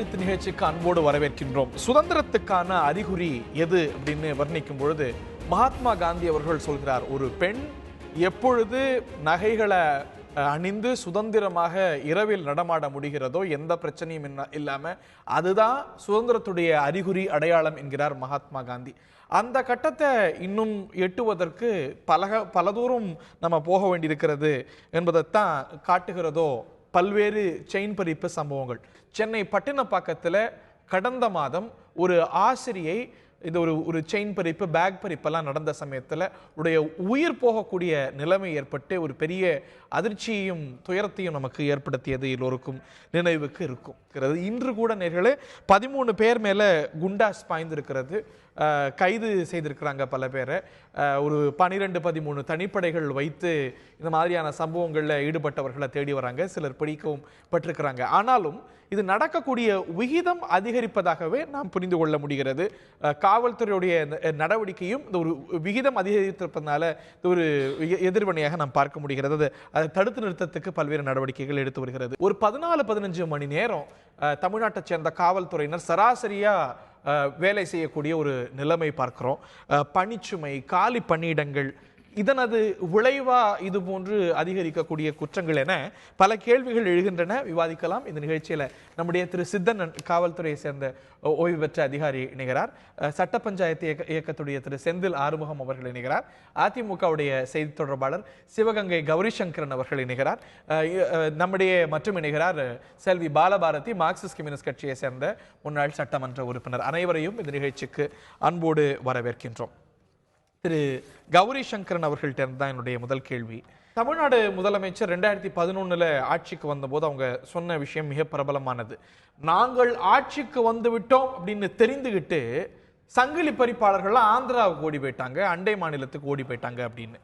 எழுத்து நிகழ்ச்சிக்கு அன்போடு வரவேற்கின்றோம். சுதந்திரத்துக்கான அறிகுறி எது அப்படின்னு வர்ணிக்கும் பொழுது மகாத்மா காந்தி அவர்கள் சொல்கிறார், ஒரு பெண் எப்பொழுது நகைகளை அணிந்து சுதந்திரமாக இரவில் நடமாட முடிகிறதோ, எந்த பிரச்சனையும் இல்லாம, அதுதான் சுதந்திரத்துடைய அறிகுறி, அடையாளம் என்கிறார் மகாத்மா காந்தி. அந்த கட்டத்தை இன்னும் எட்டுவதற்கு பல தூரம் நம்ம போக வேண்டியிருக்கிறது என்பதைத்தான் காட்டுகிறதோ பல்வேறு செயின் பறிப்பு சம்பவங்கள். சென்னை பட்டினப்பாக்கத்தில் கடந்த மாதம் ஒரு ஆசிரியை இது ஒரு செயின் பறிப்பு, பேக் பறிப்பெல்லாம் நடந்த சமயத்தில் உடைய உயிர் போகக்கூடிய நிலைமை ஏற்பட்டு ஒரு பெரிய அதிர்ச்சியையும் துயரத்தையும் நமக்கு ஏற்படுத்தியது எல்லோருக்கும் நினைவுக்கு இருக்கும். இன்று கூட நேர்களே 13 பேர் மேலே குண்டாஸ் பாய்ந்திருக்கிறது. கைது செய்திருக்கிறாங்க பல பேரை. ஒரு 12-13 தனிப்படைகள் வைத்து இந்த மாதிரியான சம்பவங்களில் ஈடுபட்டவர்களை தேடி வராங்க. சிலர் பிடிக்கவும் பட்டிருக்கிறாங்க. ஆனாலும் இது நடக்கக்கூடிய விகிதம் அதிகரிப்பதாகவே நாம் புரிந்து கொள்ள முடிகிறது. காவல்துறையுடைய நடவடிக்கையும் இந்த ஒரு விகிதம் அதிகரித்திருப்பதனால ஒரு எதிர்வினையாக நாம் பார்க்க முடிகிறது. அதை தடுத்து நிறுத்தத்துக்கு பல்வேறு நடவடிக்கைகள் எடுத்து வருகிறது. ஒரு 14-15 மணி நேரம் தமிழ்நாட்டை சேர்ந்த காவல்துறையினர் சராசரியா வேலை செய்யக்கூடிய ஒரு நிலைமை பார்க்கிறோம். பணிச்சுமை, காலி பணியிடங்கள், இதனது விளைவா இது போன்று அதிகரிக்கக்கூடிய குற்றங்கள் என பல கேள்விகள் எழுகின்றன. விவாதிக்கலாம். இந்த நிகழ்ச்சியில நம்முடைய திரு சித்தன் காவல்துறையை சேர்ந்த ஓய்வு பெற்ற அதிகாரி இணைகிறார். சட்ட பஞ்சாயத்து இயக்கத்துடைய திரு செந்தில் ஆறுமுகம் அவர்கள் இணைகிறார். அதிமுகவுடைய செய்தி தொடர்பாளர் சிவகங்கை கௌரி சங்கரன் அவர்கள் இணைகிறார். நம்முடைய மற்றும் இணைகிறார் செல்வி பாலபாரதி, மார்க்சிஸ்ட் கம்யூனிஸ்ட் கட்சியை சேர்ந்த முன்னாள் சட்டமன்ற உறுப்பினர். அனைவரையும் இந்த நிகழ்ச்சிக்கு அன்போடு வரவேற்கின்றோம். திரு கௌரி சங்கரன் அவர்கள்ட்ட தான் என்னுடைய முதல் கேள்வி. தமிழ்நாடு முதலமைச்சர் 2011 ஆட்சிக்கு வந்தபோது அவங்க சொன்ன விஷயம் மிக பிரபலமானது. நாங்கள் ஆட்சிக்கு வந்து விட்டோம் அப்படின்னு தெரிந்துகிட்டு சங்கிலி பறிப்பாளர்கள்லாம் ஆந்திராவுக்கு ஓடி போயிட்டாங்க, அண்டை மாநிலத்துக்கு ஓடி போயிட்டாங்க அப்படின்னு.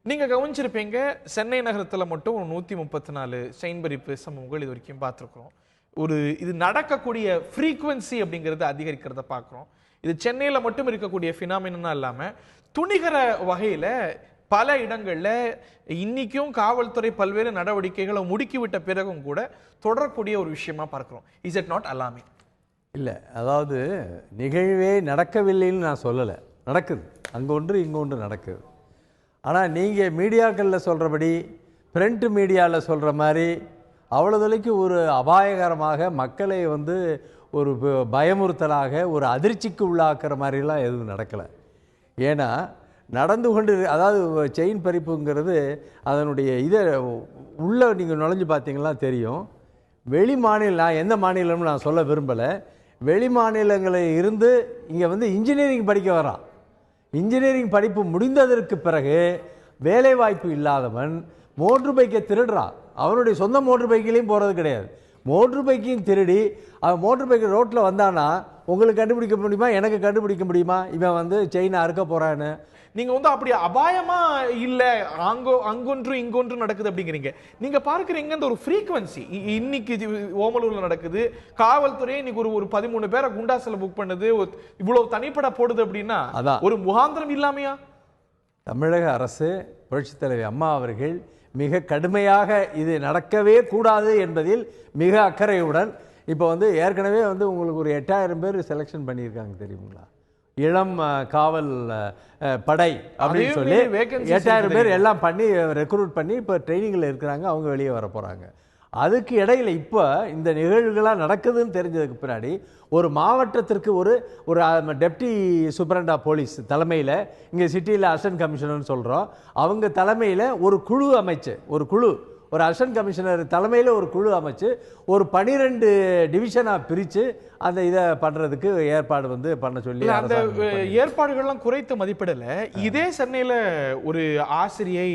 நீங்க கவனிச்சிருப்பீங்க, சென்னை நகரத்தில் மட்டும் 134 செயின் பறிப்பு சம்பவங்கள் இது வரைக்கும் பார்த்துருக்குறோம். இது நடக்கக்கூடிய ஃப்ரீக்குவன்சி அப்படிங்கிறது அதிகரிக்கிறத பார்க்குறோம். இது சென்னையில் மட்டும் இருக்கக்கூடிய ஃபினாமினா இல்லாமல் துணிகர வகையில் பல இடங்களில் இன்னைக்கும் காவல்துறை பல்வேறு நடவடிக்கைகளை முடுக்கிவிட்ட பிறகும் கூட தொடரக்கூடிய ஒரு விஷயமா பார்க்குறோம். Is it not alarming? இல்லை, அதாவது நிகழ்வே நடக்கவில்லைன்னு நான் சொல்லலை, நடக்குது. அங்கே ஒன்று இங்கே ஒன்று நடக்குது. ஆனால் நீங்கள் மீடியாக்களில் சொல்கிறபடி, பிரிண்ட் மீடியாவில் சொல்கிற மாதிரி அவ்வளோ தொலைக்கு ஒரு அபாயகரமாக மக்களை ஒரு பயமுறுத்தலாக ஒரு அதிர்ச்சிக்கு உள்ளாக்குற மாதிரிலாம் எதுவும் நடக்கலை. ஏன்னா நடந்து கொண்டு, அதாவது செயின் பறிப்புங்கிறது அதனுடைய இதை உள்ளே நீங்கள் நுழைஞ்சு பார்த்தீங்கன்னா தெரியும். வெளி மாநிலம், நான் எந்த மாநிலம்னு நான் சொல்ல விரும்பலை, வெளி மாநிலங்களில் இருந்து இங்கே இன்ஜினியரிங் படிக்க வரான். இன்ஜினியரிங் படிப்பு முடிந்ததற்கு பிறகு வேலைவாய்ப்பு இல்லாதவன் மோட்ரு பைக்கை திருடுறான். அவனுடைய சொந்த மோட்ரு பைக்கிலையும் போகிறது கிடையாது, மோட்ரு பைக்கையும் திருடி அவன் மோட்ரு பைக்கு ரோட்டில் வந்தானா உங்களுக்கு கண்டுபிடிக்க முடியுமா? எனக்கு கண்டுபிடிக்க முடியுமா இவன் செயினை அறுக்க போகிறான்னு? நீங்கள் அப்படி அபாயமா இல்லை, அங்கொன்று இங்கொன்று நடக்குது அப்படிங்கிறீங்க. நீங்கள் பார்க்குறீங்க இந்த ஒரு ஃப்ரீக்வன்சி இன்னைக்கு ஓமலூரில் நடக்குது. காவல்துறை இன்னைக்கு ஒரு 13 பேரை குண்டாசில் புக் பண்ணுது, இவ்வளவு தனிப்பட போடுது அப்படின்னா ஒரு முகாந்திரம் இல்லாமையா? தமிழக அரசு, புரட்சித் தலைவி அம்மா அவர்கள் மிக கடுமையாக இது நடக்கவே கூடாது என்பதில் மிக அக்கறையுடன் இப்போ ஏற்கனவே உங்களுக்கு ஒரு 8000 பேர் செலெக்ஷன் பண்ணியிருக்காங்க தெரியுங்களா? இளம் காவல் படை அப்படின்னு சொல்லி 8000 பேர் எல்லாம் பண்ணி ரெக்ரூட் பண்ணி இப்போ ட்ரைனிங்கில் இருக்கிறாங்க. அவங்க வெளியே வர போகிறாங்க. அதுக்கு இடையில் இப்போ இந்த நிகழ்வுகளாக நடக்குதுன்னு தெரிஞ்சதுக்கு பின்னாடி ஒரு மாவட்டத்திற்கு ஒரு டெப்டி சூப்பரண்டா போலீஸ் தலைமையில், இங்கே சிட்டியில் அசிஸ்டன்ட் கமிஷனர்னு சொல்கிறோம், அவங்க தலைமையில் ஒரு குழு அமைச்சு, ஒரு அசிஸ்டன்ட் கமிஷனர் தலைமையில் ஒரு குழு அமைச்சு ஒரு 12 டிவிஷனாக பிரித்து அந்த இதை பண்ணுறதுக்கு ஏற்பாடு பண்ண சொல்லி அந்த ஏற்பாடுகள்லாம் குறைத்து மதிப்பிடலை. இதே சென்னையில் ஒரு ஆசிரியை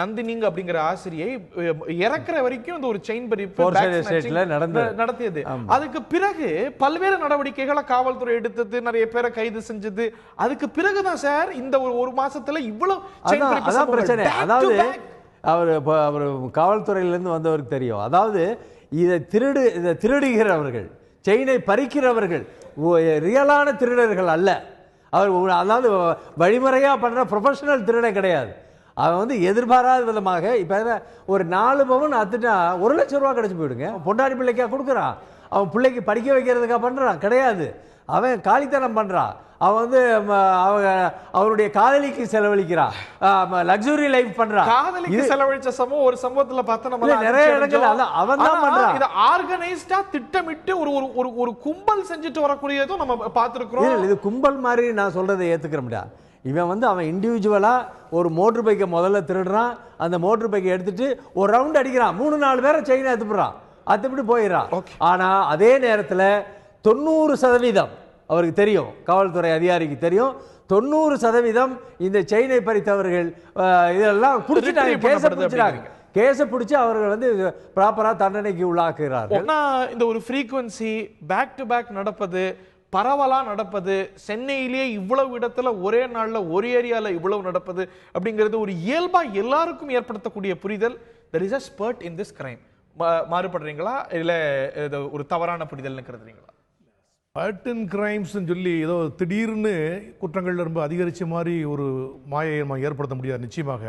நந்தினிங்க அப்படிங்கிற ஆசிரியை இறக்குற வரைக்கும் இந்த ஒரு செயின் பறிப்பு நடத்தியது. அதுக்கு பிறகு பல்வேறு நடவடிக்கைகளை காவல்துறை எடுத்தது, நிறைய பேரை கைது செஞ்சது. அதுக்கு பிறகுதான் சார் இந்த ஒரு மாசத்துல இவ்வளவு பிரச்சனை. அதாவது அவர் காவல்துறையிலேருந்து வந்தவருக்கு தெரியும். அதாவது இதை திருடுகிறவர்கள், செயினை பறிக்கிறவர்கள் ரியலான திருடர்கள் அல்ல. அவர் அதாவது வழிமுறையாக பண்ணுற ப்ரொஃபஷனல் திருடே கிடையாது. அவன் எதிர்பாராத விதமாக இப்போ ஒரு 4 பவுன் அத்துட்டா 1 லட்சம் ரூபா கிடச்சி போயிடுங்க. பொண்டாடி பிள்ளைக்கா கொடுக்குறான். அவன் பிள்ளைக்கு படிக்க வைக்கிறதுக்காக பண்ணுறான் கிடையாது. அவன் காலித்தனம் பண்ணுறான். அவன் வந்து அவருடைய காதலிக்கு செலவழிக்கிறான், லக்ஸுரி லைஃப் பண்றான். காதலிக்கு செலவழிச்ச சம்பவம் ஒரு சம்பவத்துல பார்த்தா நம்ம நிறைய இடங்கள் அவன் தான் பண்றான். இத ஆர்கனைஸ்டா திட்டமிட்டு ஒரு ஒரு ஒரு கும்பல் செஞ்சுட்டு வரக்கூடியதும் நம்ம பார்த்திருக்கிறோம். இது கும்பல் மாதிரி நான் சொல்றதை ஏத்துக்கிற முடியாது. இவன் வந்து அவன் இண்டிவிஜுவலா ஒரு மோட்டர் பைக்கை முதல்ல திருடுறான், அந்த மோட்டர் பைக்கை எடுத்துட்டு ஒரு ரவுண்ட் அடிக்கிறான், 3-4 பேரை செயினை எடுத்துடுறான், அதுபடி போயிடறான். ஆனா அதே நேரத்தில் 90% அவருக்கு தெரியும், காவல்துறை அதிகாரிக்கு தெரியும், 90% இந்த செயினை பறித்தவர்கள் இதெல்லாம் பிடிச்சிட்டாங்க, கேஸை பிடிச்சி அவர்கள் வந்து ப்ராப்பரா தண்டனைக்கு உள்ளாக்குகிறார்கள். இந்த ஒரு ஃப்ரீக்வன்சி பேக் டு பேக் நடப்பது, பரவலா நடப்பது, சென்னையிலேயே இவ்வளவு இடத்துல ஒரே நாள்ல ஒரு ஏரியால இவ்வளவு நடப்பது அப்படிங்கிறது ஒரு இயல்பா எல்லாருக்கும் ஏற்படுத்தக்கூடிய புரிதல். there is a spurt in this crime. மாறுபடுறீங்களா இல்ல ஒரு தவறான புரிதல்னு கருதுறீங்களா? ஸ்பர்ட் இன் கிரைம்ஸ்ன்னு சொல்லி ஏதோ திடீர்னு குற்றங்கள் ரொம்ப அதிகரித்த மாதிரி ஒரு மாயை நம்ம ஏற்படுத்த முடியாது நிச்சயமாக.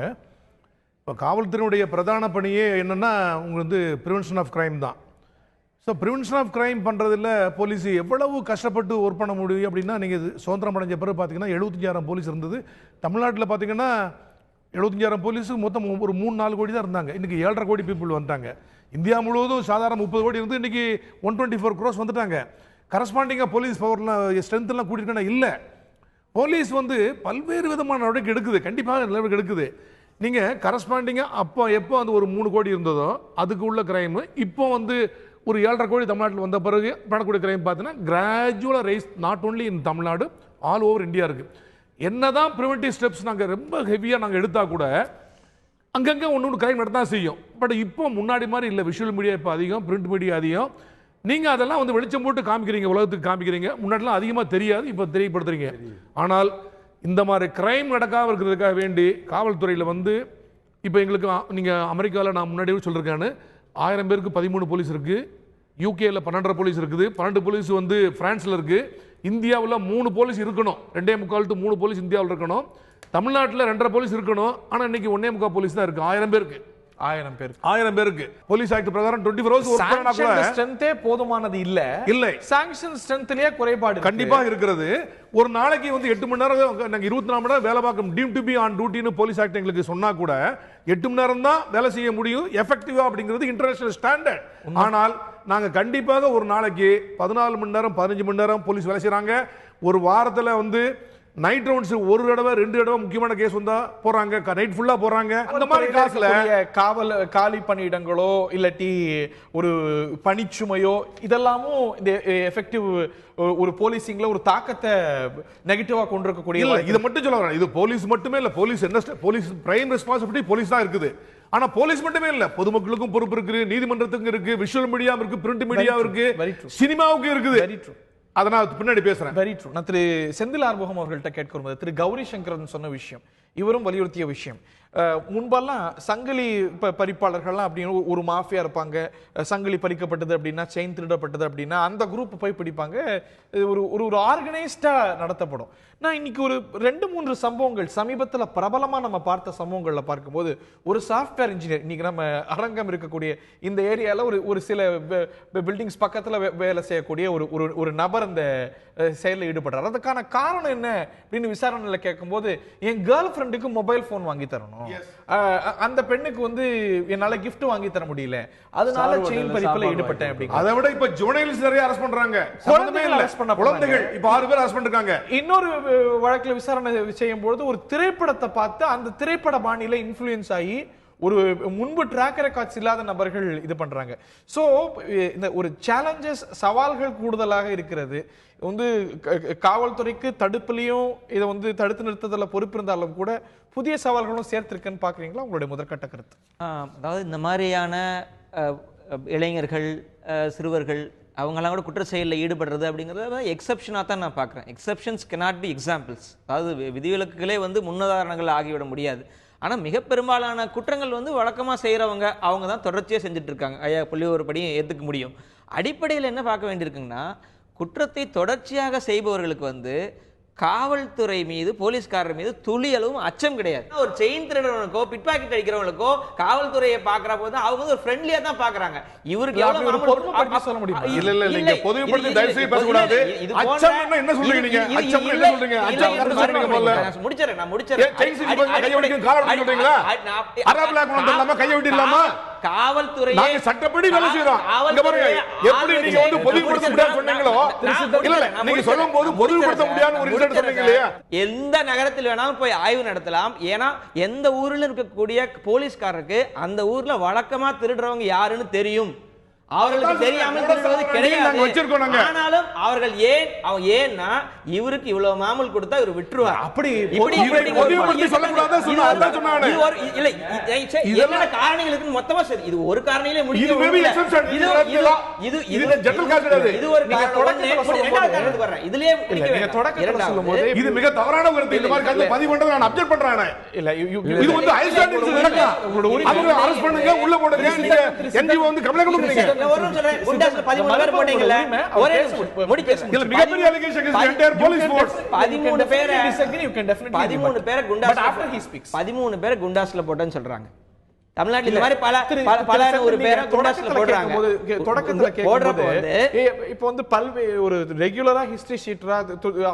இப்போ காவல்துறையினுடைய பிரதான பணியே என்னென்னா உங்களுக்கு வந்து ப்ரிவென்ஷன் ஆஃப் கிரைம் தான். ஸோ ப்ரிவென்ஷன் ஆஃப் கிரைம் பண்ணுறதில் போலீஸ் எவ்வளவு கஷ்டப்பட்டு ஒர்க் பண்ண முடியும் அப்படின்னா, நீங்கள் சுதந்திரம் அடைஞ்ச பிறகு பார்த்தீங்கன்னா 75,000 போலீஸ் இருந்தது. தமிழ்நாட்டில் பார்த்தீங்கன்னா 75,000 போலீஸு மொத்தம் ஒரு 3-4 கோடி தான் இருந்தாங்க. இன்றைக்கி 7.5 கோடி பீப்புள் வந்துட்டாங்க. இந்தியா முழுவதும் சாதாரண 30 கோடி இருந்து இன்றைக்கி 124 crores வந்துட்டாங்க. கரஸ்பாண்டிங்காக போலீஸ் பவர்லாம் ஸ்ட்ரென்த்லாம் கூட்டியிருக்கேன்னா இல்லை. போலீஸ் வந்து பல்வேறு விதமான நடவடிக்கை எடுக்குது, கண்டிப்பாக நடவடிக்கை எடுக்குது. நீங்கள் கரஸ்பாண்டிங்காக எப்போ வந்து ஒரு 3 கோடி இருந்ததோ அதுக்கு உள்ள கிரைமு இப்போ வந்து ஒரு 7.5 கோடி தமிழ்நாட்டில் வந்த பிறகு பண்ணக்கூடிய கிரைம் பார்த்தீங்கன்னா கிராஜுவலாக rise not only in Tamil Nadu, all over India இருக்குது. என்னதான் ப்ரிவென்டிவ் ஸ்டெப்ஸ் நாங்கள் ரொம்ப ஹெவியாக நாங்கள் எடுத்தால் கூட அங்கங்கே ஒன்று கிரைம் நடத்தான் செய்யும். பட் இப்போ முன்னாடி மாதிரி இல்லை. விஷுவல் மீடியா இப்போ அதிகம், பிரிண்ட் மீடியா அதிகம். நீங்கள் அதெல்லாம் வந்து வெளிச்சம் போட்டு காமிக்கிறீங்க, உலகத்துக்கு காமிக்கிறீங்க. முன்னாடிலாம் அதிகமாக தெரியாது, இப்போ தெரியப்படுத்துறீங்க. ஆனால் இந்த மாதிரி கிரைம் நடக்காமல் இருக்கிறதுக்காக வேண்டி காவல்துறையில் வந்து இப்போ எங்களுக்கு நீங்கள் அமெரிக்காவில் நான் முன்னாடியே சொல்லியிருக்கேன்னு 1000 பேருக்கு 13 போலீஸ் இருக்குது, யூகேல 12 போலீஸ் இருக்குது, 12 போலீஸ் வந்து பிரான்ஸில் இருக்குது. இந்தியாவில் 3 போலீஸ் இருக்கணும், 2.25 to 3 போலீஸ் இந்தியாவில் இருக்கணும். தமிழ்நாட்டில் 2.5 போலீஸ் இருக்கணும். ஆனால் இன்னைக்கு 1.25 போலீஸ் தான் இருக்குது 1000 பேருக்கு. 1000 பேருக்கு போலீஸ் ஆக்ட் பிரகாரம் 24 hours ஒர்க் பண்ணா கூட ஸ்ட்ரெngthே போதுமானது இல்லை. சாங்க்ஷன் ஸ்ட்ரெngthலயே குறைபாடு கண்டிப்பா இருக்கிறது. ஒரு நாளைக்கு வந்து 8 மணி நேரம் நாங்க 24 மணி நேரம் வேலை பார்க்க டீம் டு பி ஆன் டியூட்டின்னு போலீஸ் ஆக்ட் எங்களுக்கு சொன்னா கூட 8 மணி நேரம் தான் வேலை செய்ய முடியும் எஃபெக்டிவா அப்படிங்கிறது இன்டர்நேஷனல் ஸ்டாண்டர்ட். ஆனால் நாங்க கண்டிப்பாக ஒரு நாளைக்கு 14 மணி நேரம் 15 மணி நேரம் போலீஸ் வேலை செய்யறாங்க. ஒரு வாரத்துல வந்து நைட் ரவுண்ட்ஸ் ஒரு தடவை 2 தடவை முக்கியமான கேஸ் வந்தா போறாங்க, நைட் ஃபுல்லா போறாங்க. அந்த மாதிரி காசுல காலி பணியிடங்களோ இல்லாட்டி ஒரு பணிச்சுமையோ இதெல்லாமும் இந்த எஃபெக்டிவ் ஒரு போலீசிங்ல ஒரு தாக்கத்தை நெகட்டிவா கொண்டிருக்கக்கூடிய. இதை மட்டும் சொல்ல வரேன், இது போலீஸ் மட்டுமே இல்ல. போலீஸ் பிரைம் ரெஸ்பான்சிபிலிட்டி போலீஸ் தான் இருக்குது. ஆனா போலீஸ் மட்டுமே இல்ல, பொதுமக்களுக்கும் பொறுப்பு இருக்கு, நீதிமன்றத்துக்கும் இருக்கு, விஷுவல் மீடியா இருக்கு, பிரிண்ட் மீடியா இருக்கு, சினிமாவுக்கு இருக்குது. அதனால பின்னாடி பேசுறேன். Very true. நான் திரு செந்தில் ஆறுமுகம் அவர்கள்ட்ட கேட்க வரும்போது திரு கௌரி சங்கரன் சொன்ன விஷயம், இவரும் வலியுறுத்திய விஷயம், முன்பெல்லாம் சங்கிலி பறிப்பாளர்கள்லாம் அப்படின்னு ஒரு மாஃபியா இருப்பாங்க. சங்கிலி பறிக்கப்பட்டது அப்படின்னா, செயின் திருடப்பட்டது அப்படின்னா அந்த குரூப் போய் பிடிப்பாங்க. ஒரு ஆர்கனைஸ்டா நடத்தப்படும். நான் இன்னைக்கு ஒரு 2-3 சம்பவங்கள் சமீபத்தில் பிரபலமா நம்ம பார்த்த சம்பவங்கள்ல பார்க்கும்போது, ஒரு சாஃப்ட்வேர் இன்ஜினியர் இன்னைக்கு நம்ம அரங்கம் இருக்கக்கூடிய இந்த ஏரியால ஒரு சில பில்டிங்ஸ் பக்கத்துல வேலை செய்யக்கூடிய ஒரு நபர் அந்த செயலில் ஈடுபடுறார். அதுக்கான காரணம் என்ன அப்படின்னு விசாரணையில கேட்கும்போது, என் கேர்ள் ஃப்ரெண்டுக்கு மொபைல் போன் வாங்கி தரணும், அந்த பெண்ணுக்கு வந்து என்னால கிஃப்ட் வாங்கி தர முடியல, அதனால செயின் பறிப்புல ஈடுபட்டேன் அப்படின்னு. அதை விட இப்ப ஜுவனைல்ஸ் நிறைய அரெஸ்ட் பண்றாங்க. குழந்தைகள் இப்ப 6 பேர் அரெஸ்ட் பண்ணிருக்காங்க. இன்னொரு வழக்குல விசாரணை செய்யும் பொழுது ஒரு திரைப்படத்தை பார்த்து அந்த திரைப்பட பாணியில இன்ஃப்ளூயன்ஸ் ஆகி ஒரு முன்பு ட்ராக் ரெக்கார்ட்ஸ் இல்லாத நபர்கள் இது பண்றாங்க. சோ இந்த ஒரு சேலஞ்சஸ், சவால்கள் கூடுதலாக இருக்கிறது. வந்து காவல்துறைக்கு தடுப்புலையும் இதை வந்து தடுத்து நிறுத்ததில் பொறுப்பு இருந்தாலும் கூட புதிய சவால்களும் சேர்த்திருக்குன்னு பாக்குறீங்களா? உங்களுடைய முதற்கட்ட கருத்து. அதாவது இந்த மாதிரியான இளைஞர்கள், சிறுவர்கள் அவங்கெல்லாம் கூட குற்ற செயலில் ஈடுபடுறது அப்படிங்கிறது எக்ஸப்ஷனாக தான் நான் பார்க்குறேன். Exceptions cannot be examples. அதாவது விதிவிலக்குகளே வந்து முன்னுதாரணங்கள் ஆகிவிட முடியாது. ஆனால் மிக பெரும்பாலான குற்றங்கள் வந்து வழக்கமாக செய்கிறவங்க அவங்க தான் தொடர்ச்சியாக செஞ்சுட்டு இருக்காங்க. ஐயா புள்ளி ஒரு படி ஏற்றுக்க முடியும். அடிப்படையில் என்ன பார்க்க வேண்டியிருக்குங்கன்னா, குற்றத்தை தொடர்ச்சியாக செய்பவர்களுக்கு வந்து காவல்துறை மீது போலீஸ்காரர் மீது துளியளவும் அச்சம் கிடையாது. ஒரு செயின் திருடவனுக்கோ பிட் பாக்கெட் அடிக்கிறவங்களுக்கோ காவல்துறையை பாக்குற போது அவங்க வந்து ஒரு ஃப்ரெண்ட்லியா தான் பாக்குறாங்க. இவருக்கு எவ்வளவு பொதுமைப்படுத்தி சொல்ல முடியுமா? இல்ல நீங்க பொதுமைப்படுத்தி தயவு செய்து பேசக்கூடாது. அச்சம் என்ன சொல்றீங்க நீங்க? அச்சம் என்ன சொல்றீங்க? அச்சம் என்ன சொல்றீங்க? முதல்ல நான் முடிச்சறேன். செயின் சிட்டி கைய வெடிக்கும் கால் வெடிக்கும் சொல்றீங்களா? அரபு லாக் பண்ணலாமா? கைய வெட்டிடலாமா? காவல்துறை நாங்க சட்டப்படி வேலை செய்றோம். இங்க பாருங்க, எப்படி நீங்க வந்து பொதுப்படுத்த முடியாது சொன்னீங்களோ, இல்ல நீங்க சொல்லும்போது பொதுப்படுத்த முடியாத ஒரு இன்சிடென்ட் சொன்னீங்க இல்லையா? எந்த நகரத்தில் வேணாலும் போய் ஆய்வு நடத்தலாம். ஏன்னா எந்த ஊர்ல இருக்கக்கூடிய போலீஸ்காரருக்கு அந்த ஊர்ல வழக்கமா திருடுறவங்க யாருன்னு தெரியும். அவர்களுக்கு தெரியாமல் திருடுவது கிடையாது. ஆனாலும் அவர்கள் ஏன்னா இவருக்கு இவ்வளவு மாமூல் கொடுத்தா இவர் விட்டுருவார். அப்படி சொல்லக்கூடாது சொன்னாங்க. இல்ல என்ன காரணங்கள் இருக்குன்னு மொத்தமா சரி, இது ஒரு காரணியிலே முடியும். இது ஒரு இதுலயே சொல்லும்போது இது மிக தவறான கருத்து. இந்த மாதிரி கருத்து பதிவு பண்றது நான் அப்செக்ட் பண்றேன். இல்ல இது வந்து ஐஸ்லாண்டில் நடக்கும். உங்களோட உரிமை அரெஸ்ட் பண்ணுங்க, உள்ள போடுங்க. நீங்க என்ஜிஓ வந்து கம்ப்ளைன்ட் கொடுங்க. குண்டாஸ்ல 13 பேர் போட்டீங்கல, ஒரே முடிச்சு. இல்ல மிகப்பெரிய allegation against entire police force. 13 பேரை disagree, you can definitely 13 பேரை குண்டாஸ்ல, but after he speaks 13 பேரை குண்டாஸ்ல போட்டேன்னு சொல்றாங்க. தமிழ்நாட்டுல இந்த மாதிரி பல ஒரு பேரை குண்டாஸ்ல போடுறாங்க. தொடக்கத்துல கேக்கும்போது இப்போ வந்து பல்வேறு ஒரு ரெகுலரா ஹிஸ்டரி ஷீட்டரா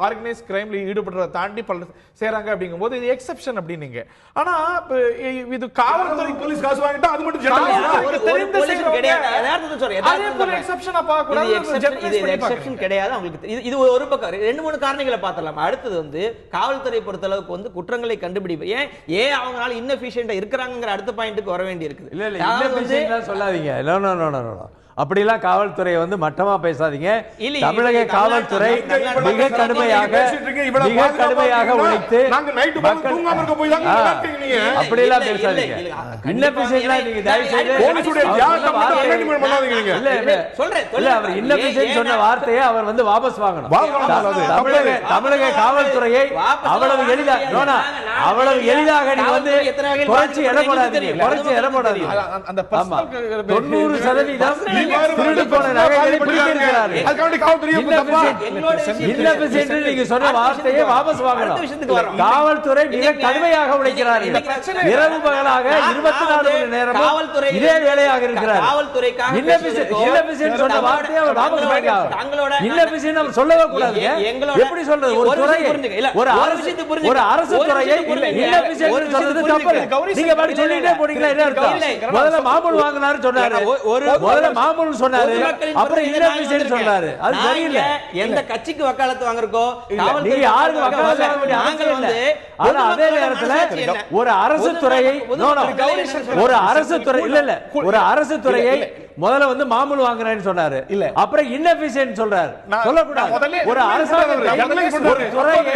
ஆர்கனைஸ் கிரைம்ல ஈடுபடுறத தாண்டி பல செய்றாங்க அப்படிங்கும்போது இது எக்ஸெப்ஷன் அப்படினீங்க. ஆனா இது காவல்துறை போலீஸ் காசு வாங்கிட்டா அது மட்டும் ஜெனரல் ஒரு தெரிந்த செயல் கிடையாது. யதார்த்தத்தை சொல்றேன். யதார்த்தத்தை எக்ஸெப்ஷனா பார்க்க கூடாது. இது எக்ஸெப்ஷன் கிடையாது. உங்களுக்கு இது ஒரு பக்கம். ரெண்டு மூணு காரணங்களை பார்த்தலாம். அடுத்து வந்து காவல்துறை பொறுத்த அளவுக்கு வந்து குற்றங்களை கண்டுபிடிப்பு ஏன் அவங்களால இன்எஃபிஷியன்ட்டா இருக்காங்கங்கற அடுத்த பாயிண்ட்க்கு வர வேண்டி இருக்குது. இல்ல இல்ல சொல்லாதீங்க. நோ அப்படிலாம் காவல்துறையை வந்து மட்டமா பேசாதீங்க. தமிழக காவல்துறை மிக கடுமையாக உழைத்து அப்படிலாம் பேசாதீங்க. இன்னபிஷியன்ட்லாம் நீங்க தயவு செய்து அவர் இன்னபிஷியன்ட் சொன்ன வார்த்தையை அவர் வந்து வாபஸ் வாங்கணும். தமிழக காவல்துறையை அவ்வளவு எளிதாக நீங்க வந்து குறைச்சி எடை போடாதீங்க. 90% திருடு போன நகைகளை பிடிக்கிறார்கள். நீங்க சொன்ன வார்த்தையை வாபஸ் வாங்கணும். காவல்துறை மிக கடுமையாக உழைக்கிறார்கள். இரவு பகலாக 24 மணி நேரமும் இதே வேலையாக இருக்கிறார். சொன்ன வார்த்தையை அவர் வாபஸ் வாங்கணும். இன்னபிஷியன்ட் அவர் சொல்லவே கூடாது. எப்படி சொல்றது? ஒரு துறையை ஒரு அரசு துறையை இன்னபிஷியன்ட் சொல்றது தப்பு. நீங்க பாட்டு சொல்லிட்டே போறீங்களா? என்ன அர்த்தம்? முதல்ல மாமூல் வாங்கினாரு சொன்னாரு. முதல்ல மாமூல் சொன்னாரு. அப்புறம் இன்னபிஷியன்ட் சொன்னாரு. அது சரியில்லை. எந்த கட்சிக்கு வக்காலத்து வாங்குறக்கோ நீங்க யாருக்கு வக்காலத்து வாங்க வேண்டிய அவசியம் இல்லை. ஆனா அதே நேரத்துல ஒரு அரசு துறையை ஒரு அரசு துறை இல்ல ஒரு அரசு துறையை முதல்ல வந்து மாமூல் வாங்குறேன்னு சொன்னாரு. இல்ல அப்புறம் இன்னபிஷியன்ட் சொல்றாரு. சொல்லக்கூடாது. ஒரு அரசாங்கம் ஒரு துறையை